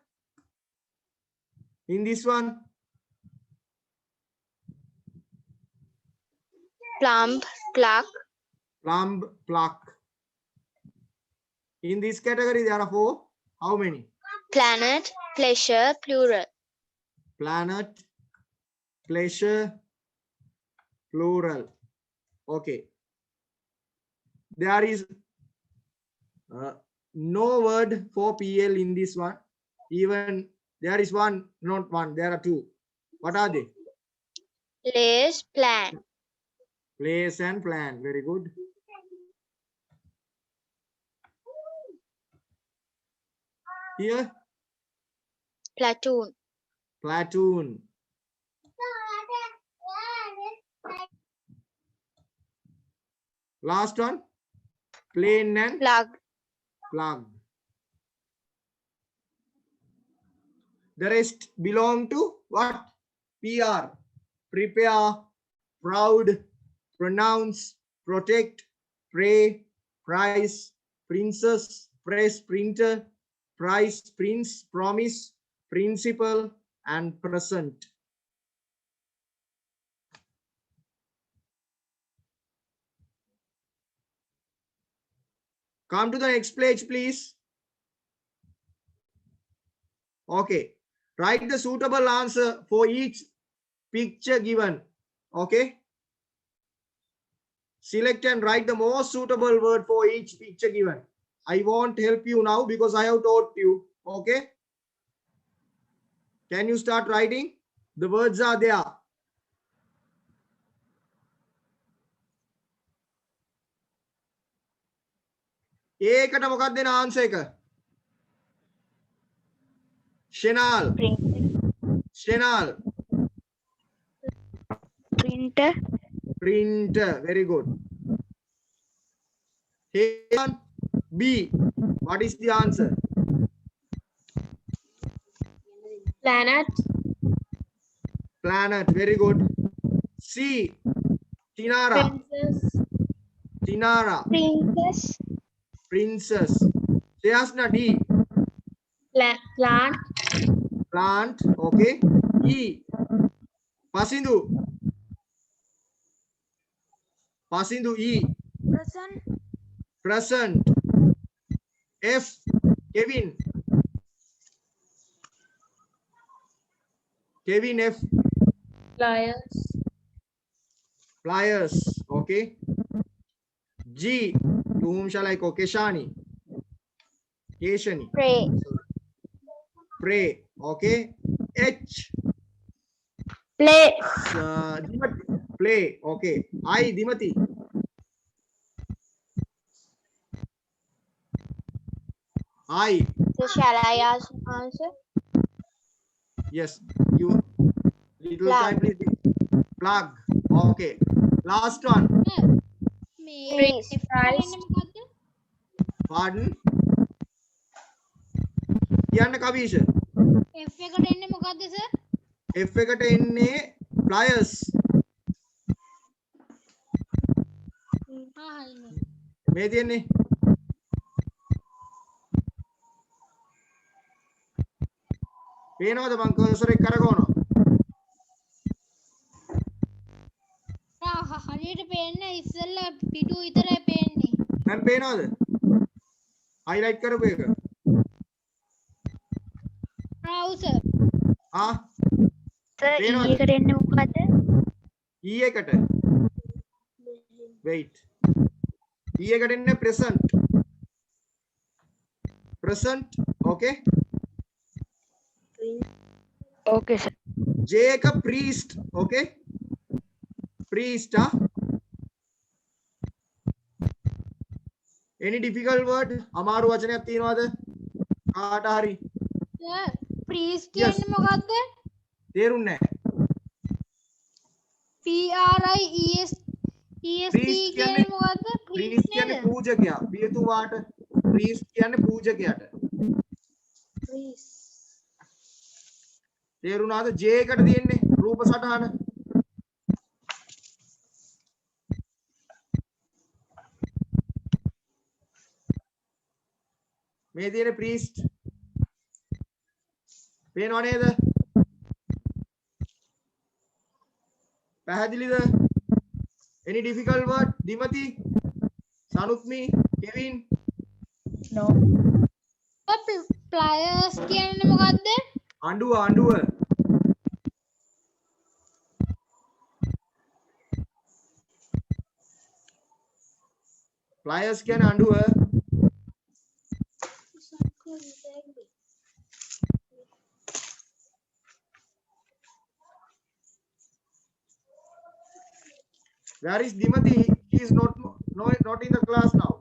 in this one, Plumb, plug, plumb, plug. In this category, there are 4. How many? planet, pleasure, plural. Planet, pleasure, plural. Okay. There is no word for PL in this one. Even there is one, not one, there are 2. What are they? Place, plan. Place and plan. Very good. Here, Platoon. platoon. Last one, plane and Plug. plug. The rest belong to what? PR. Prepare, proud, pronounce, protect, pray, price, princess, press, printer, price, prince, promise, principal, and present. Come to the next page, please. Okay. Write the suitable answer for each picture given. Okay. Select and write the most suitable word for each picture given. I won't help you now because I have taught you. Okay. Can you start writing? The words are there. ඒකට මොකක්ද දෙන answer එක? Shenal. Shenal. Printer. Printer. Very good. Here, B. What is the answer? Planet. Planet. Very good. C. Tinara. Princess. Tinara. Princess. Princess. Sheyasna, D. Plant. Plant. Okay. E. Pasindu. Pasindu, E. Present. Present. F. Kevin. Kevin, F. Pliers. Pliers. Okay. G. To whom shall I go? Keshani. Keshani. Pray. Pray. Okay. H. Play. Dimati. Play. Okay. I. Dimati. I. So shall I answer? Yes. You. Little time, please. Plug. Okay. Last one. මේ Price. F එකට එන්නේ මොකද්ද? Pardon. කියන්න කවීෂ. F එකට එන්නේ මොකද්ද sir? F එකට එන්නේ pliers. හරිනේ. මේ තියෙන්නේ. පේනවද මං කර්සර් එක කරකවනවා? එළියට පේන්නේ ඉස්සෙල්ලා පිටු විතරයි පේන්නේ. දැන් පේනවද? highlight කරපු එක. browser ආ සර් පේනවද? ඊයකට එන්නේ මොකද? E එකට. wait. E එකට එන්නේ present. present. okay. ඕකේ සර්. J එක priest. okay. priest any difficult word? අමාරු වචනයක් තියෙනවද? කාට හරි? priest Yes. කියන්නේ මොකද්ද? තේරුන්නේ නැහැ. priest priest කියන්නේ මොකද්ද? priest කියන්නේ පූජකයා. පියතුමාට priest කියන්නේ පූජකයාට. තේරුණාද? J එකට තියෙන්නේ රූප සටහන. මේ තියෙන priest පේනව නේද? පැහැදිලිද? any difficult word? Dimati, Sanukmi, Kevin? No. pliers කියන්නේ මොකද්ද? අඬුව pliers කියන්නේ අඬුව. Where is Dimati? He is not in the class now.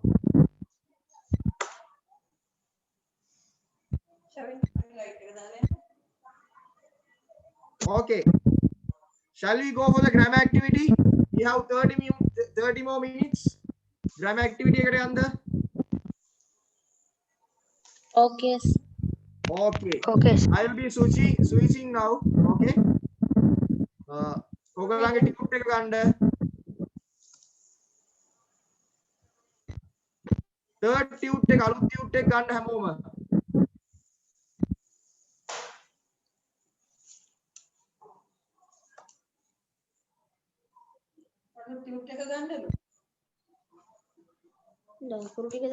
Okay. Shall we go for the grammar activity? We have 30 more minutes. Grammar activity එකට යන්න. Okay. Okay. Okay sir. I will be switching now. Okay. ඔයගොල්ලන්ගේ ticket එක ගන්න. third tute එක අලුත් tute එක ගන්න හැමෝම. ලකුණු ටික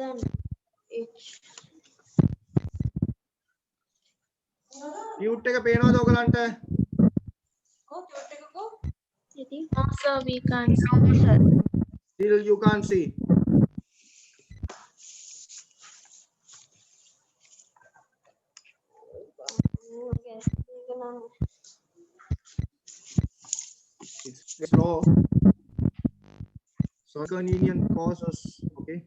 දාන්න. tute එක පේනවද ඔයගලන්ට? No, sir, we can't. No sir. Still you can't see. It's slow. So inconvenient causes. Okay.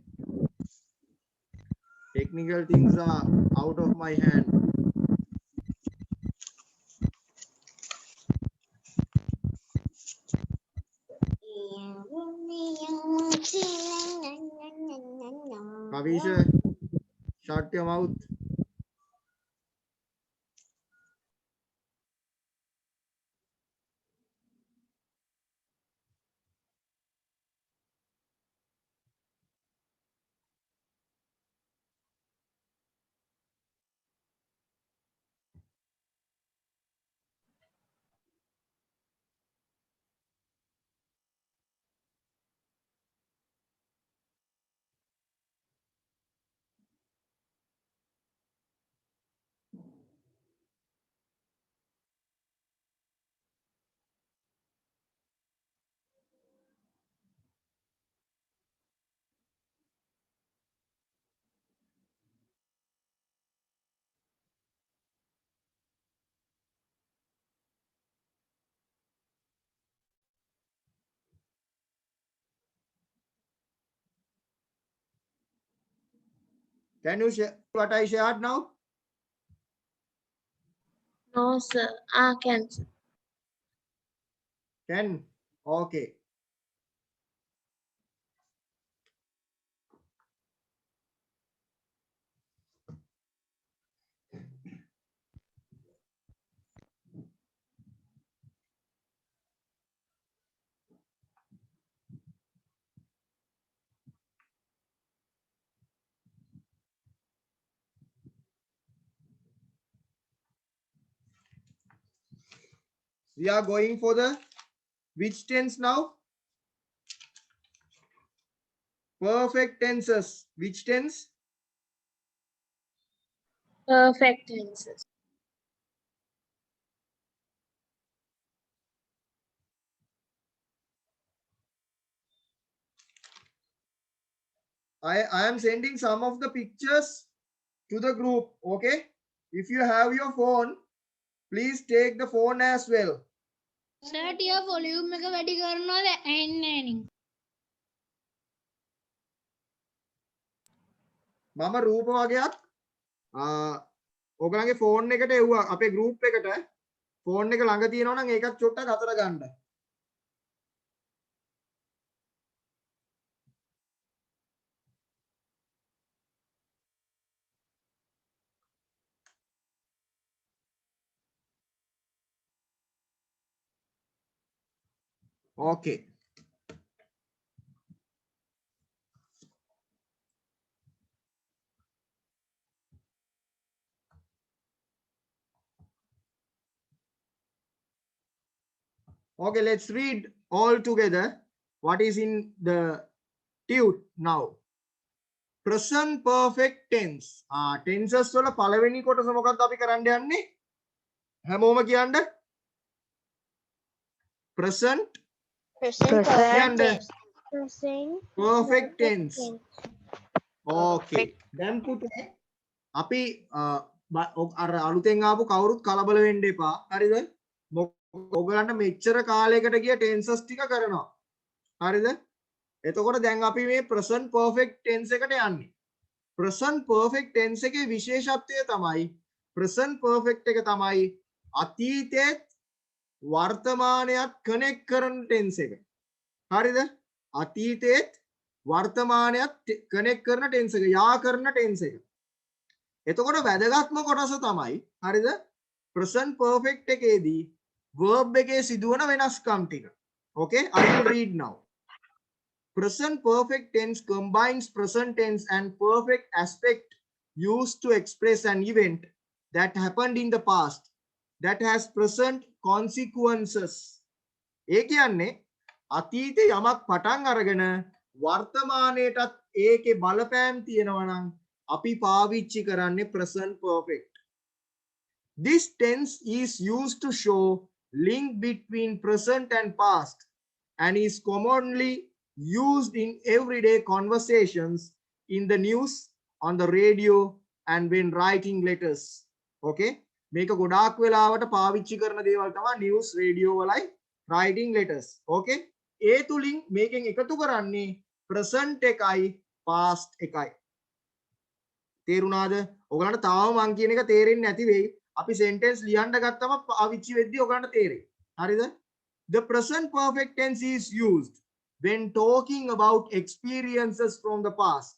Technical things are out of my hand. Kavisha, shut your mouth. Can you share what I shared now? No, sir. Can. Can? Okay. We are going for the which tense now? perfect tenses. Which tense? Perfect tenses. I am sending some of the pictures to the group. Okay. If you have your phone, please take the phone as well. Sir, tiya volume එක වැඩි කරනවද? ඇන්නේ නෑනේ. මම රූප වගේක් ඔයගලගේ phone එකට එව්වා අපේ ගෲප් එකට ෆෝන් එක ළඟ තියෙනවා නම් ඒකත් චොට්ටක් අතර ගන්න. Okay. Okay, let's read all together what is in the tute now. Present perfect tense. Tenses වල පළවෙනි කොටස මොකක්ද අපි කරන්න යන්නේ? හැමෝම කියන්න. Present present perfect tense. Okay. දැන් පුතේ අපි අර අලුතෙන් ආපු කවුරුත් කලබල වෙන්න එපා. හරිද? ඔයගලන්ට මෙච්චර කාලයකට ගිය ටෙන්සස් ටික කරනවා. හරිද? එතකොට දැන් අපි මේ present perfect tense එකට යන්නේ. present perfect tense එකේ විශේෂත්වය තමයි present perfect එක තමයි අතීතයේත් වර්තමානයත් කනෙක්ට් කරන tense එක. හරිද? අතීතයේත් වර්තමානයත් කනෙක්ට් කරන tense එක, යා කරන tense එක. එතකොට වැදගත්ම කොටස තමයි හරිද? present perfect එකේදී verb එකේ සිදුවන වෙනස්කම් ටික. Okay, I will read now. Present perfect tense combines present tense and perfect aspect used to express an event that happened in the past that has present consequences. ඒ කියන්නේ අතීතේ යමක් පටන් අරගෙන වර්තමානයේටත් ඒකේ බලපෑම් තියෙනවා නම් අපි පාවිච්චි කරන්නේ present perfect. This tense is used to show link between present and past and is commonly used in everyday conversations, in the news, on the radio, and when writing letters. Okay, මේක ගොඩාක් වෙලාවට පාවිච්චි කරන දේවල් තමයි news, radio වලයි writing letters. Okay, ඒ තුලින් මේකෙන් එකතු කරන්නේ present එකයි past එකයි. තේරුණාද? ඔයගලන්ට තාම මං කියන එක තේරෙන්නේ නැති වෙයි. අපි sentence ලියන්න ගත්තම පාවිච්චි වෙද්දී ඔයගලන්ට තේරෙයි. හරිද? The present perfect tense is used when talking about experiences from the past,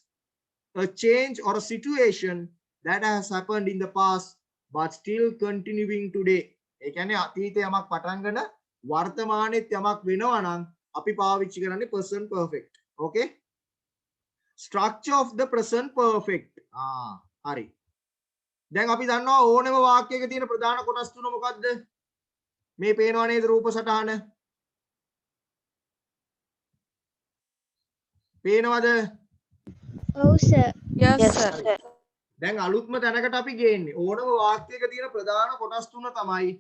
a change or a situation that has happened in the past but still continuing today. ඒ කියන්නේ අතීතේ යමක් පටන් ගන්න වර්තමානයේත් යමක් වෙනවා නම් අපි පාවිච්චි කරන්නේ present perfect. Okay? Structure of the present perfect. හරි. දැන් අපි දන්නවා ඕනෑම වාක්‍යයක තියෙන ප්‍රධාන කොටස් තුන මොකක්ද? මේ පේනවා නේද රූප සටහන? පේනවද? ඔව් සර්. Yes, sir. දැන් අලුත්ම තැනකට අපි ගේන්නේ ඕනම වාක්‍යයක තියෙන ප්‍රධාන කොටස් තුන තමයි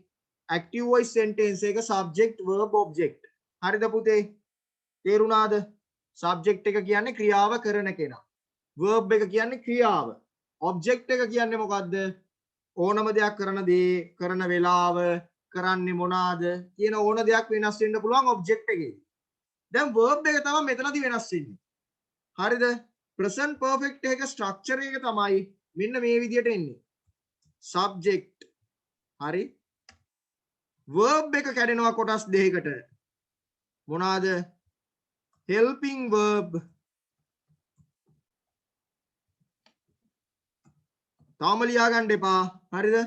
active voice sentence එක, subject, verb, object. හරිද පුතේ? තේරුණාද? subject එක කියන්නේ ක්‍රියාව කරන කෙනා. verb එක කියන්නේ ක්‍රියාව. object එක කියන්නේ මොකද්ද? ඕනම දෙයක් කරන දේ, කරන වෙලාව, කරන්නේ මොනවාද කියන ඕන දෙයක් වෙනස් වෙන්න පුළුවන් object එකේ. දැන් verb එක තමයි මෙතනදී වෙනස් වෙන්නේ. හරිද? present perfect එක structure එක තමයි මෙන්න මේ විදියට එන්නේ. subject. හරි? verb එක කැඩෙනවා කොටස් දෙකකට. මොනවාද? helping verb. තාම ලියා ගන්න එපා. හරිද?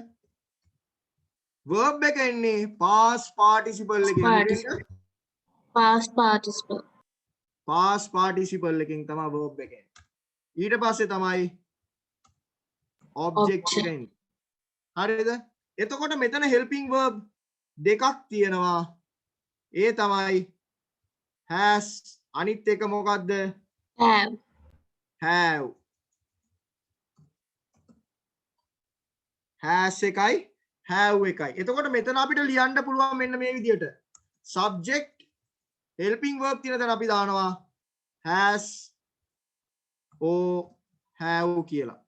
verb එක එන්නේ past participle එකෙන්. Past participle. past participle එකෙන් තමයි verb එක එන්නේ. ඊට පස්සේ තමයි object එක එන්නේ. හරිද? එතකොට මෙතන helping verb දෙකක් තියෙනවා. ඒ තමයි has, අනිත් එක මොකද්ද? Have. have. has එකයි have එකයි. එතකොට මෙතන අපිට ලියන්න පුළුවන් මෙන්න මේ විදියට. subject helping verb තියෙන තැන අපි දානවා has or have කියලා.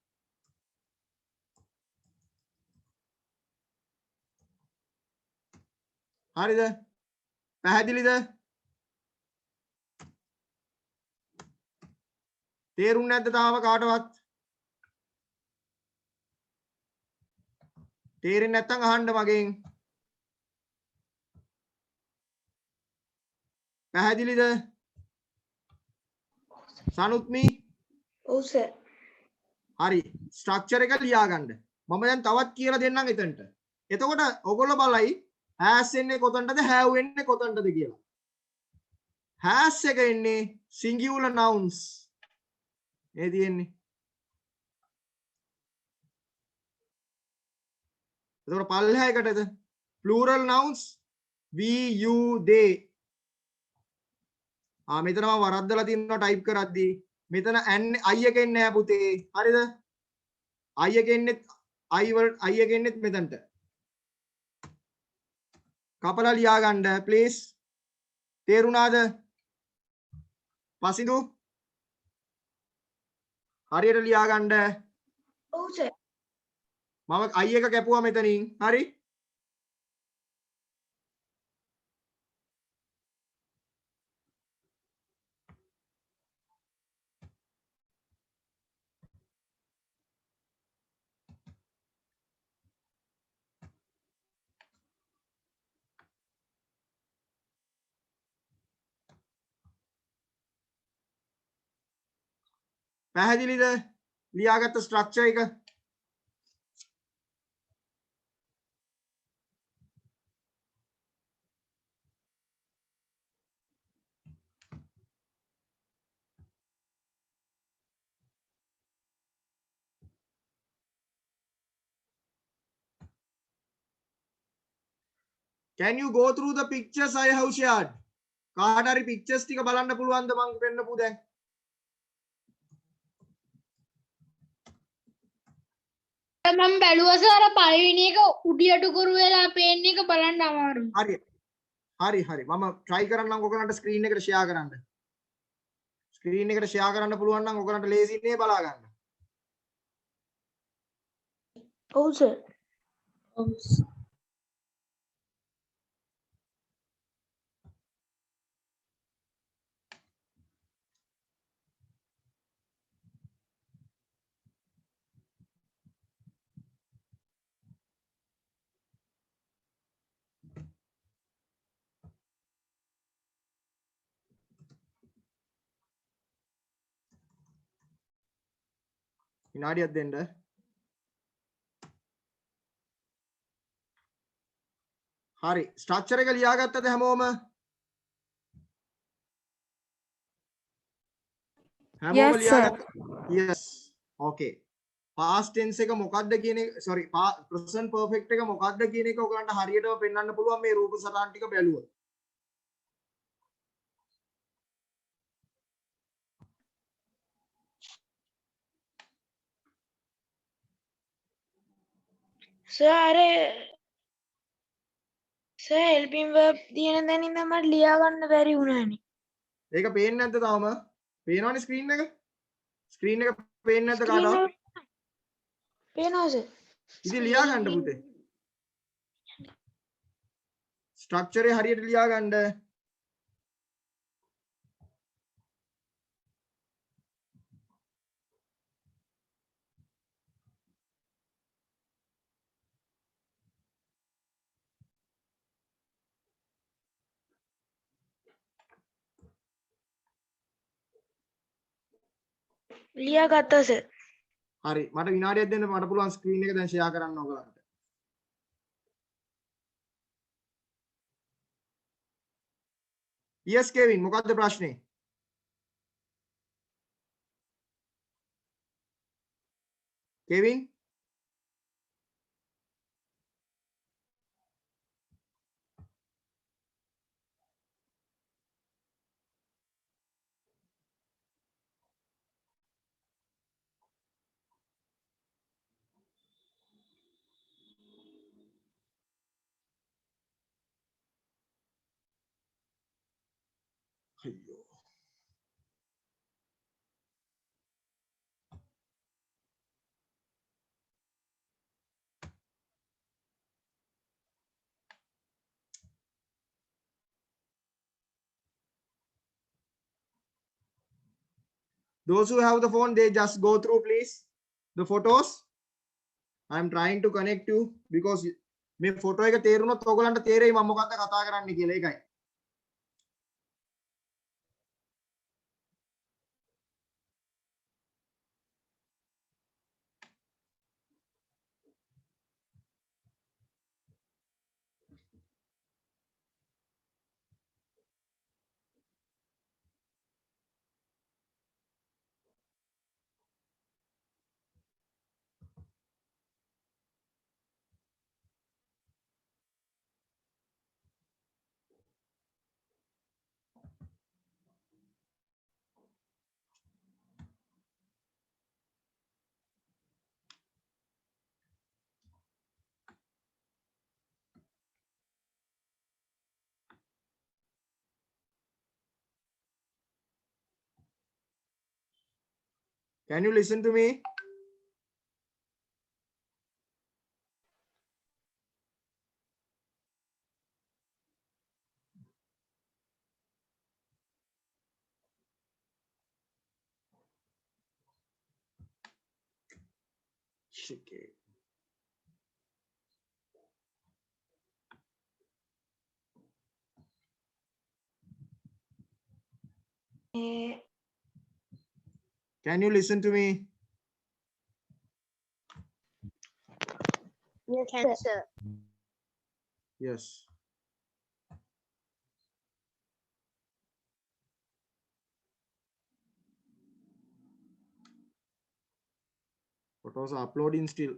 හරිද? පැහැදිලිද? තේරුම් නැද්ද තාම කාටවත්? තේරෙන්නේ නැත්නම් අහන්න මගෙන්. පැහැදිලිද? සනුත්මි? ඔව් සර්. හරි. ස්ට්‍රක්චර් එක ලියා ගන්න. මම දැන් තවත් කියලා දෙන්නම් එතනට. එතකොට ඔයගොල්ලෝ බලයි has එන්නේ කොතනටද have එන්නේ කොතනටද කියලා. has එක එන්නේ singular nouns. මේ තියෙන්නේ. එතකොට පල්ලෙහා එකටද plural nouns we you they. මෙතන මම වරද්දලා තියෙනවා ටයිප් කරද්දී. මෙතන i එක එන්නේ නැහැ පුතේ. හරිද? i එක එන්නේ i එක එන්නේ මෙතනට. කපලා ලියා ගන්න ප්ලීස්. තේරුණාද? පසිදු හරියට ලියා ගන්න. ඔව් සර්. මම i එක කැපුවා මෙතනින්. හරි? පැහැදිලිද? ලියාගත්ත ස්ට්‍රක්චර් එක. Can you go through the pictures I have shared? කාට හරි pictures ටික බලන්න පුළුවන්ද මම පෙන්නපු දැන්? මම බැලුවා සර් අර පළවෙනි එක උඩියට කුරු වෙලා පේන එක බලන්න අමාරුයි. හරි. හරි. මම try කරන්නම් ඔයගලන්ට screen එකට share කරන්න. screen එකට share කරන්න පුළුවන් නම් ඔයගලන්ට ලේසි නේ බලා ගන්න. ඔව් සර්. විනාඩියක් දෙන්න. හරි. ස්ට්‍රක්චර් එක ලියාගත්තද හැමෝම? හැමෝම ලියාගත්තා? yes. okay. past tense එක මොකක්ද කියන එක sorry present perfect එක මොකක්ද කියන එක ඔයගලන්ට හරියටම පෙන්වන්න පුළුවන් මේ රූප සටහන් ටික බැලුවොත්. සර් helping verb තියෙන තැනින් නම් මට ලියා ගන්න බැරි වුණානේ. ඒක පේන්නේ නැද්ද තාම? පේනවනේ ස්ක්‍රීන් එක? ස්ක්‍රීන් එක පේන්නේ නැද්ද කාටවත්? පේනවා සර්. ඉතින් ලියා ගන්න පුතේ. ස්ට්‍රක්චරේ හරියට ලියා ගන්න. ලියා ගත්තා සර්. හරි. මට විනාඩියක් දෙන්න මට පුළුවන් ස්ක්‍රීන් එක දැන් ෂෙයා කරන්න ඔයගලන්ට. yes කෙවින් මොකක්ද ප්‍රශ්නේ? කෙවින් අයියෝ. Those who have the phone, they just go through, please. The photos. I'm trying to connect you because මේ photo එක තේරුණොත් ඔයගලන්ට තේරෙයි මම මොකක්ද කතා කරන්නේ කියලා. ඒකයි. Can you listen to me? Okay. Can you listen to me? Yes, sir. Yes. Photos are uploading still.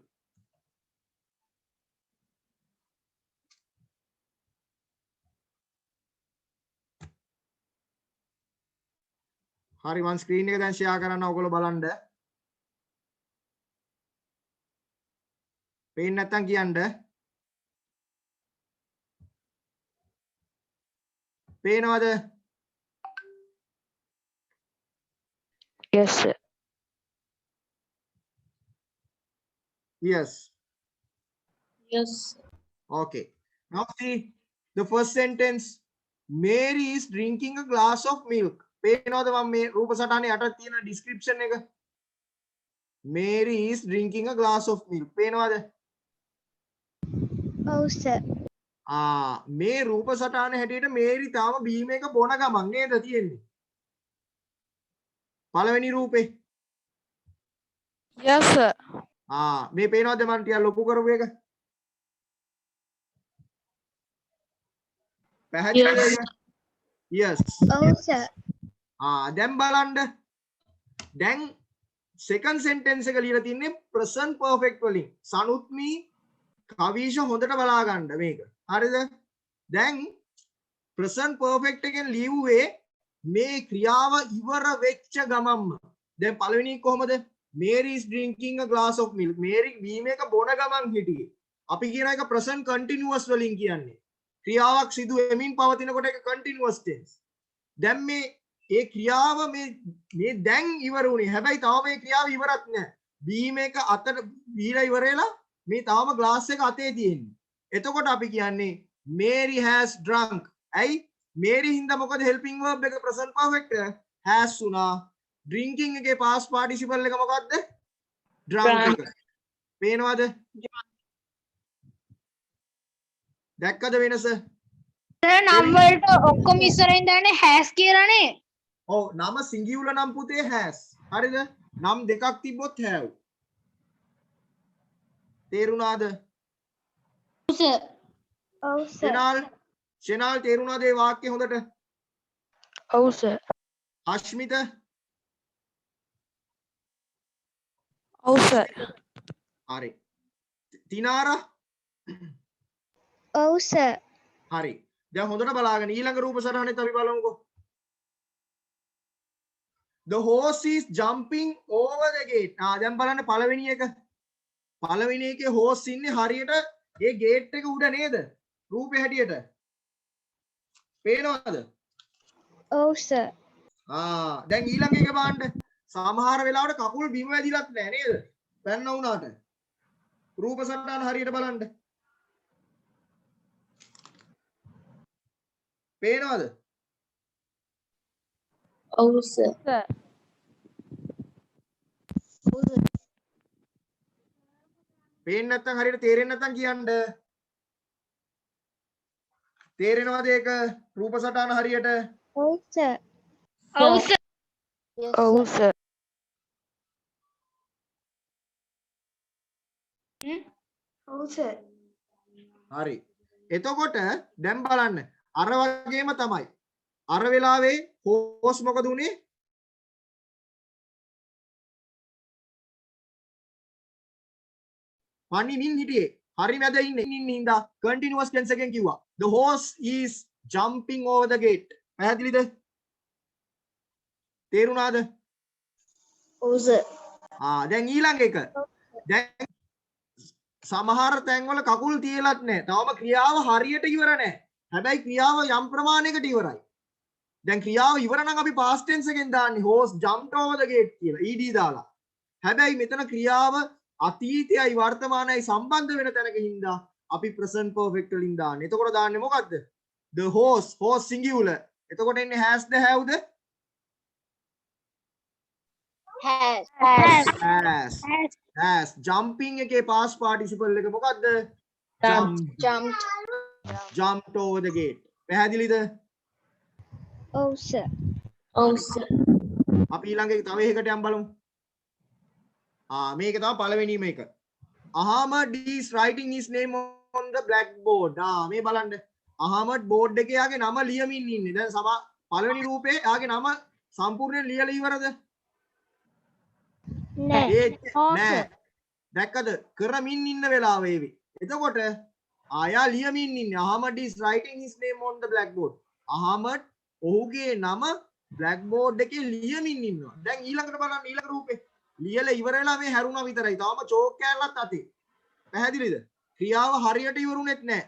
හරි මම ස්ක්‍රීන් එක දැන් ෂෙයා කරන්න ඔයගොල්ලෝ බලන්න. පේන්නේ නැත්තම් කියන්න. පේනවද? Yes, sir. Yes. Yes. Okay. Now see the first sentence. Mary is drinking a glass of milk. පේනවද මම මේ රූප සටහනේ යට තියෙන description එක? Mary is drinking a glass of milk. පේනවද? ඔව් sir. මේ රූප සටහන හැටියට මේරි තාම බීම එක බොන ගමන් නේද තියෙන්නේ? පළවෙනි රූපේ. Yes, sir. මේ පේනවද මම ටිකක් ලොකු කරපු එක? පැහැදිලිද ඒක? Yes. ඔව් sir. දැන් බලන්න. දැන් second sentence එක ලියලා තින්නේ present perfect වලින්. සනුත්මි කවිෂ හොඳට බලා ගන්න මේක. හරිද? දැන් present perfect එකෙන් ලියුවේ මේ ක්‍රියාව ඉවර වෙච්ච ගමන්ම. දැන් පළවෙනි කොහමද? Mary is drinking a glass of milk. Mary බීම එක බොන ගමන් හිටියේ. අපි කියන එක present continuous වලින් කියන්නේ. ක්‍රියාවක් සිදු වෙමින් පවතිනකොට ඒක continuous tense. දැන් මේ ක්‍රියාව මේ දැන් ඉවර වුණේ. හැබැයි තාම මේ ක්‍රියාව ඉවරක් නැහැ. බීම එක අතට බීලා ඉවර වෙලා මේ තාම glass එක අතේ තියෙන්නේ. එතකොට අපි කියන්නේ Mary has drunk. ඇයි? Mary හින්දා මොකද helping verb එක present perfect has වුණා. Drinking එකේ past participle එක මොකද්ද? Drunk එක. පේනවද? දැක්කද වෙනස? නම් වලට ඔක්කොම ඉස්සරින් දාන්නේ has කියලානේ. ඔව් නම singular නම් පුතේ has. හරිද? නම් දෙකක් තිබ්බොත් have. තේරුණාද? sir. ඔව් sir. ෂෙනාල් තේරුණාද මේ වාක්‍ය හොඳට? Oh, sir. අශ්මිත Oh, sir. හරි. තිනාරා ඔව් sir. හරි. දැන් හොඳට බලාගෙන ඊළඟ රූප සටහනෙත් අපි බලමුකෝ. The horse is jumping over the gate. දැන් බලන්න පළවෙනි එක. පළවෙනි එකේ horse ඉන්නේ හරියට ඒ gate එක උඩ නේද? රූපේ හැටියට. පේනවද? ඔව් සර්. දැන් ඊළඟ එක බලන්න. සමහර වෙලාවට කකුල් බිම වැදිලත් නැහැ නේද? පැන්න වුණාට. රූප සටහන හරියට බලන්න. පේනවද? ඔව් සර්. පේන්නේ නැත්නම් හරියට තේරෙන්නේ නැත්නම් කියන්න. තේරෙනවද ඒක? රූප සටහන හරියට? ඔව් sir. Oh, sir. Oh, sir. ඔව් සර්. හරි. එතකොට දැන් බලන්න. අර වගේම තමයි. අර වෙලාවේ හෝස් මොකද උනේ? පණිමින් හිටියේ. හරි මැද ඉන්නේ හින්දා continuous tense එකෙන් කිව්වා. The horse is jumping over the gate. පැහැදිලිද? තේරුණාද? ඔව් සර්. දැන් ඊළඟ එක. දැන් සමහර තැන්වල කකුල් තියලත් නැහැ. තවම ක්‍රියාව හරියට ඉවර නැහැ. හැබැයි ක්‍රියාව යම් ප්‍රමාණයකට ඉවරයි. දැන් ක්‍රියාව ඉවර නම් අපි past tense එකෙන් දාන්නේ horse jumped over the gate කියලා ed දාලා. හැබැයි මෙතන ක්‍රියාව අතීතයයි වර්තමානයයි සම්බන්ධ වෙන තැනක හින්දා අපි present perfect වලින් දාන්නේ. එතකොට දාන්නේ මොකද්ද? The horse singular. එතකොට එන්නේ has the have the has jumping එකේ past participle එක මොකද්ද? jumped over the gate. පැහැදිලිද? ඔව් සර්. ඔව් සර්. අපි ඊළඟ එක තව එකකට යම් බලමු. මේක තමයි පළවෙනිම එක. Ahmad is writing his name on the blackboard. මේ බලන්න. Ahmad board එකේ යාගේ නම ලියමින් ඉන්නේ. දැන් පළවෙනි රූපේ යාගේ නම සම්පූර්ණයෙන් ලියලා ඉවරද? නෑ. දැක්කද? කරමින් ඉන්න වෙලාව වේවි. එතකොට ආයා ලියමින් ඉන්නේ. Ahmad is writing his name on the blackboard. Ahmad ඔහුගේ නම blackboard එකේ ලියමින් ඉන්නවා. දැන් ඊළඟට බලන්න ඊළඟ රූපේ. ලියලා ඉවර වෙලා මේ හැරුණා විතරයි. තාම චෝක් කෑල්ලත් අතේ. පැහැදිලිද? ක්‍රියාව හරියට ඉවරුනේත් නැහැ.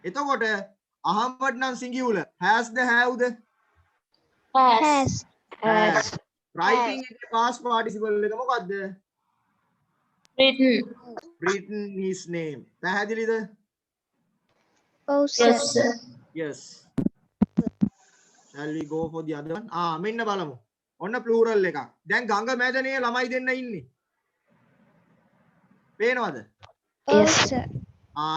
එතකොට Ahmad නම් singular. Has the have the has. writing එකේ past participle එක මොකද්ද? written his name. පැහැදිලිද? ඔව් sir. Yes. Shall we go for the other one? මෙන්න බලමු. ඔන්න plural එකක්. දැන් ගඟ මැදනේ ළමයි දෙන්න ඉන්නේ. පේනවද? Yes sir.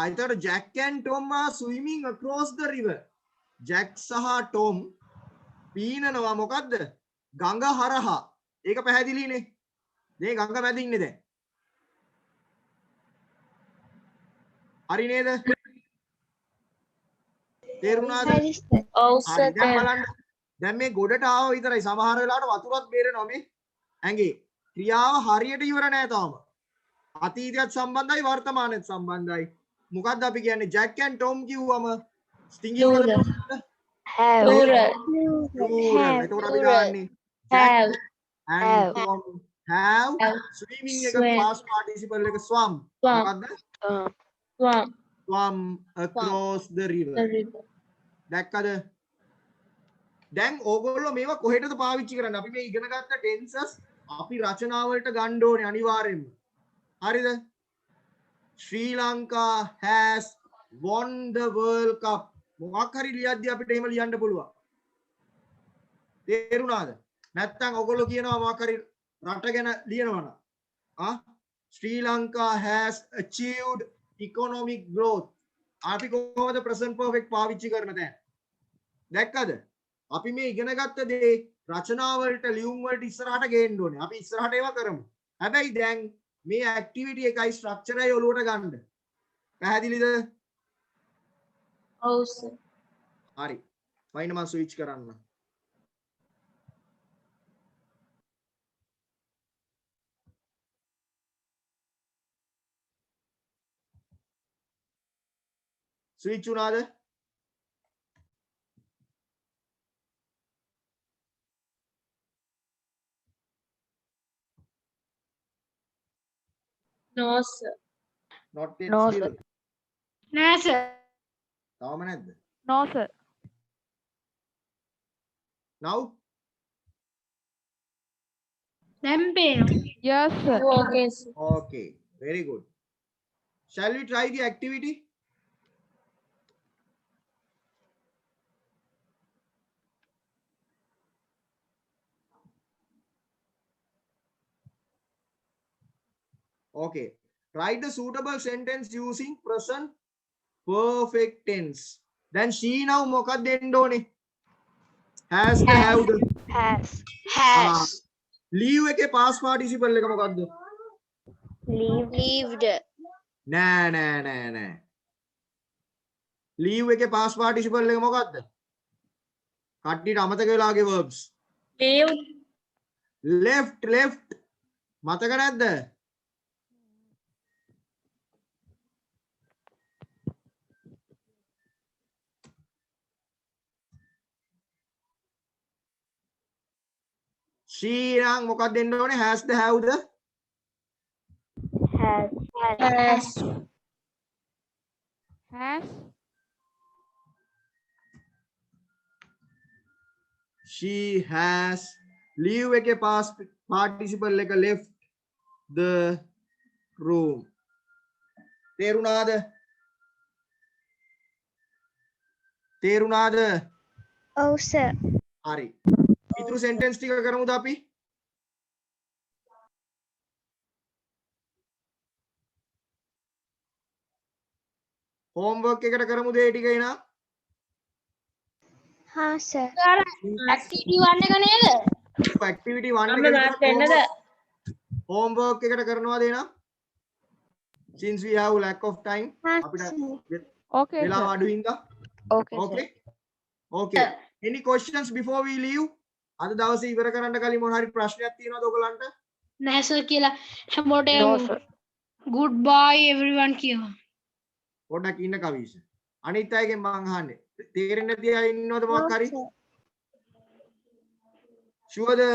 එතකොට Jack and Tom are swimming across the river. Jack සහ Tom පීනනවා මොකද්ද? ගඟ හරහා. ඒක පැහැදිලිනේ. මේ ගඟ මැද ඉන්නේ දැන්. හරි නේද? තේරුණාද? ඔව් සර්. දැන් බලන්න. දැන් මේ ගොඩට ආව විතරයි. සමහර වෙලාවට වතුරත් බේරෙනවා මේ ඇඟේ. ක්‍රියාව හරියට ඉවර නෑ තාම. අතීතයත් සම්බන්ධයි වර්තමානෙත් සම්බන්ධයි. මොකද්ද අපි කියන්නේ? Jack and Tom කිව්වම singular Have. එතකොට අපි දාන්නේ Jack and Tom have swimming එක past participle එක swam. මොකද්ද? swam across the river. දැක්කද? දැන් ඕගොල්ලෝ මේවා කොහෙටද පාවිච්චි කරන්නේ? අපි මේ ඉගෙන ගත්ත tenses අපි රචනා වලට ගන්න ඕනේ අනිවාර්යෙන්ම. හරිද? Sri Lanka has won the World Cup. මොකක් හරි ලියද්දි අපිට එහෙම ලියන්න පුළුවන්. තේරුණාද? නැත්තම් ඔයගොල්ලෝ කියනවා මොකක් හරි රට ගැන ලියනවා නම් Sri Lanka has achieved economic growth. අපි කොහොමද present perfect පාවිච්චි කරන දැන්? දැක්කද? අපි මේ ඉගෙන ගත්ත දේ රචනා වලට ලියුම් වලට ඉස්සරහට ගේන්න ඕනේ. අපි ඉස්සරහට ඒවා කරමු. හැබැයි දැන් මේ ඇක්ටිවිටි එකයි ස්ට්‍රක්චර් එකයි ඔලුවට ගන්න. පැහැදිලිද? ඔව් සර්. හරි. වයින් මම ස්විච් කරන්න. Switch උනාද? No sir. Not yet. No, still. sir. No, sir. තාම නැද්ද? No, sir. Now දැන් පේනවා. Yes, sir. Okay. okay, very good. Shall we try the activity? Okay, write the suitable sentence using present perfect tense. Then she now මොකක්ද දෙන්න ඕනේ? has the have the has leave එකේ past participle එක මොකක්ද? lived නෑ leave එකේ past participle එක මොකක්ද? කට්ටියට අමතක වෙලාගේ verbs. left මතක නැද්ද? she නම් මොකක්ද දෙන්න ඕනේ? has the have the has she has leave එකේ past participle එක left the room. තේරුණාද? oh sir හරි. ඉතුරු sentence ටික කරමුද අපි? homework එකට කරමුද ඒ ටික එනා? ha sir activity 1 එක නේද? activity 1 එක homework එකට කරනවාද එනා? since we have lack of time ha අපිට sir. Okay, වෙලාව sir. අඩුයින්ද? Okay, okay okay any questions before we leave? අද දවසේ ඉවර කරන්න කලින් මොන හරි ප්‍රශ්නයක් තියෙනවද ඔයගලන්ට? නෑ සර් කියලා No, හැමෝටම sir. good bye everyone කියනවා. පොඩ්ඩක් ඉන්න කවීෂ. අනිත් අයගෙන් මං අහන්නේ. තේරෙන්නේ නැති අය ඉන්නවද මොකක් හරි? sure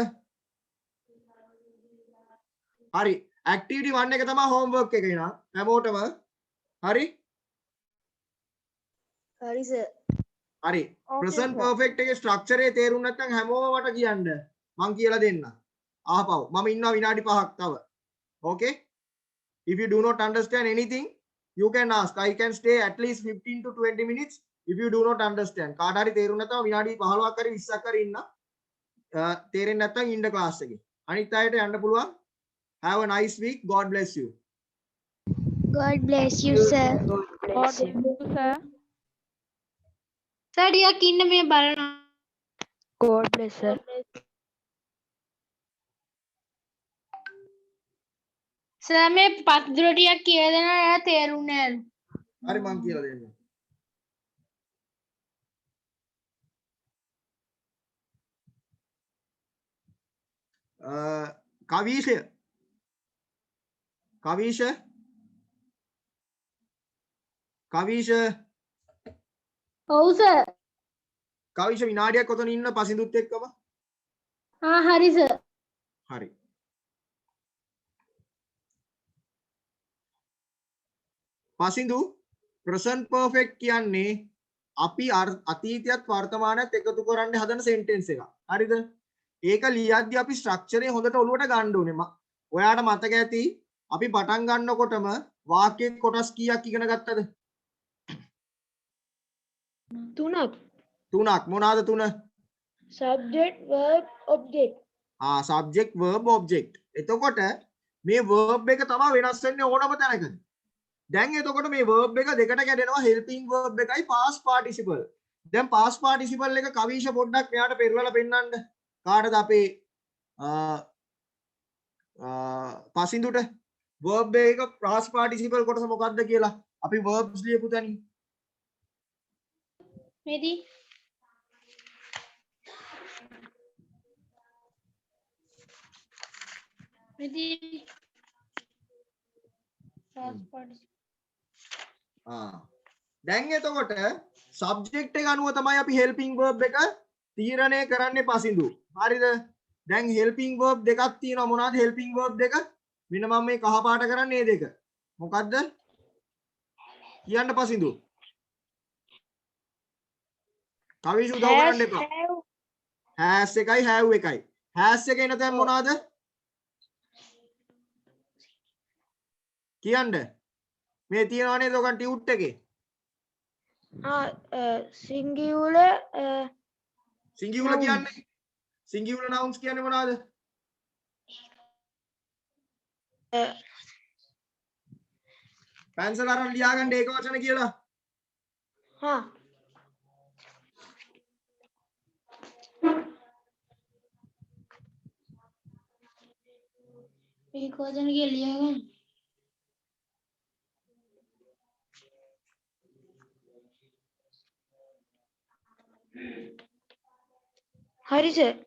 හරි. activity 1 එක තමයි homework එක එනවා. හැමෝටම හරි? හරි සර්. හරි. present perfect එකේ structure එක තේරුම් නැත්නම් හැමෝම මට කියන්න. මං කියලා දෙන්න. ආපහු. මම ඉන්නවා විනාඩි 5ක් තව. okay? if you do not understand anything you can ask. I can stay at least 15 to 20 minutes if you do not understand. කාට හරි තේරුම් නැත්නම් විනාඩි 15ක් හරි 20ක් හරි ඉන්න. තේරෙන්නේ නැත්නම් ඉන්න ක්ලාස් එකේ. අනිත් අයට යන්න පුළුවන්. Have a nice week. God bless you. God bless you sir God bless you, sir. Sir ටිකක් ඉන්න මේ බලනවා. God bless, sir. සර් මේ පත්දුර ටිකක් කියලා දෙනවා එයා තේරුන්නේ නෑලු. හරි මං කියලා දෙන්නම්. කවීෂ ඔව් සර්. කවීෂ විනාඩියක් ඔතන ඉන්න පසින්දුත් එක්කම. හරි සර්. හරි. පසින්දු present perfect කියන්නේ අපි අතීතයත් වර්තමානයත් එකතු කරන්න හදන sentence එකක්. හරිද? ඒක ලියද්දී අපි structure එක හොඳට ඔලුවට ගන්න ඕනේ. ඔයාට මතක ඇති අපි පටන් ගන්නකොටම වාක්‍යයේ කොටස් කීයක් ඉගෙන ගත්තද? තුනක්. මොනවාද තුන? Subject, verb, object. subject verb object. එතකොට මේ verb එක තමයි වෙනස් වෙන්නේ ඕනම තැනකදී. දැන් එතකොට මේ verb එක දෙකට කැඩෙනවා helping verb එකයි past participle. දැන් past participle එක කවීෂ පොඩ්ඩක් මෙයාට පෙරලලා පෙන්නන්න. කාටද අපේ පසින්දුට verb එක past participle කොටස මොකක්ද කියලා අපි verbs ලියපු තැනින්. මෙදි දැන් එතකොට subject එක අනුව තමයි අපි helping verb එක තීරණය කරන්නේ පසින්දු. හරිද? දැන් helping verb දෙකක් තියෙනවා. මොනවාද helping verb දෙක? මෙන්න මම මේ කහ පාට කරන්නේ මේ දෙක. මොකද්ද? කියන්න පසින්දු. කවීෂ උදව් කරන්න එපා. has එකයි have එකයි. has එකේ එන තැන් මොනවාද? කියන්න. මේ තියනවා නේද ඔකන් ටියුට් එකේ? singular singular nouns. කියන්නේ singular nouns කියන්නේ මොනවාද? පැන්සල් අරන් ලියාගන්න ඒක වචන කියලා. ඒක වචන කියලා ලියාගන්න. හරි සර්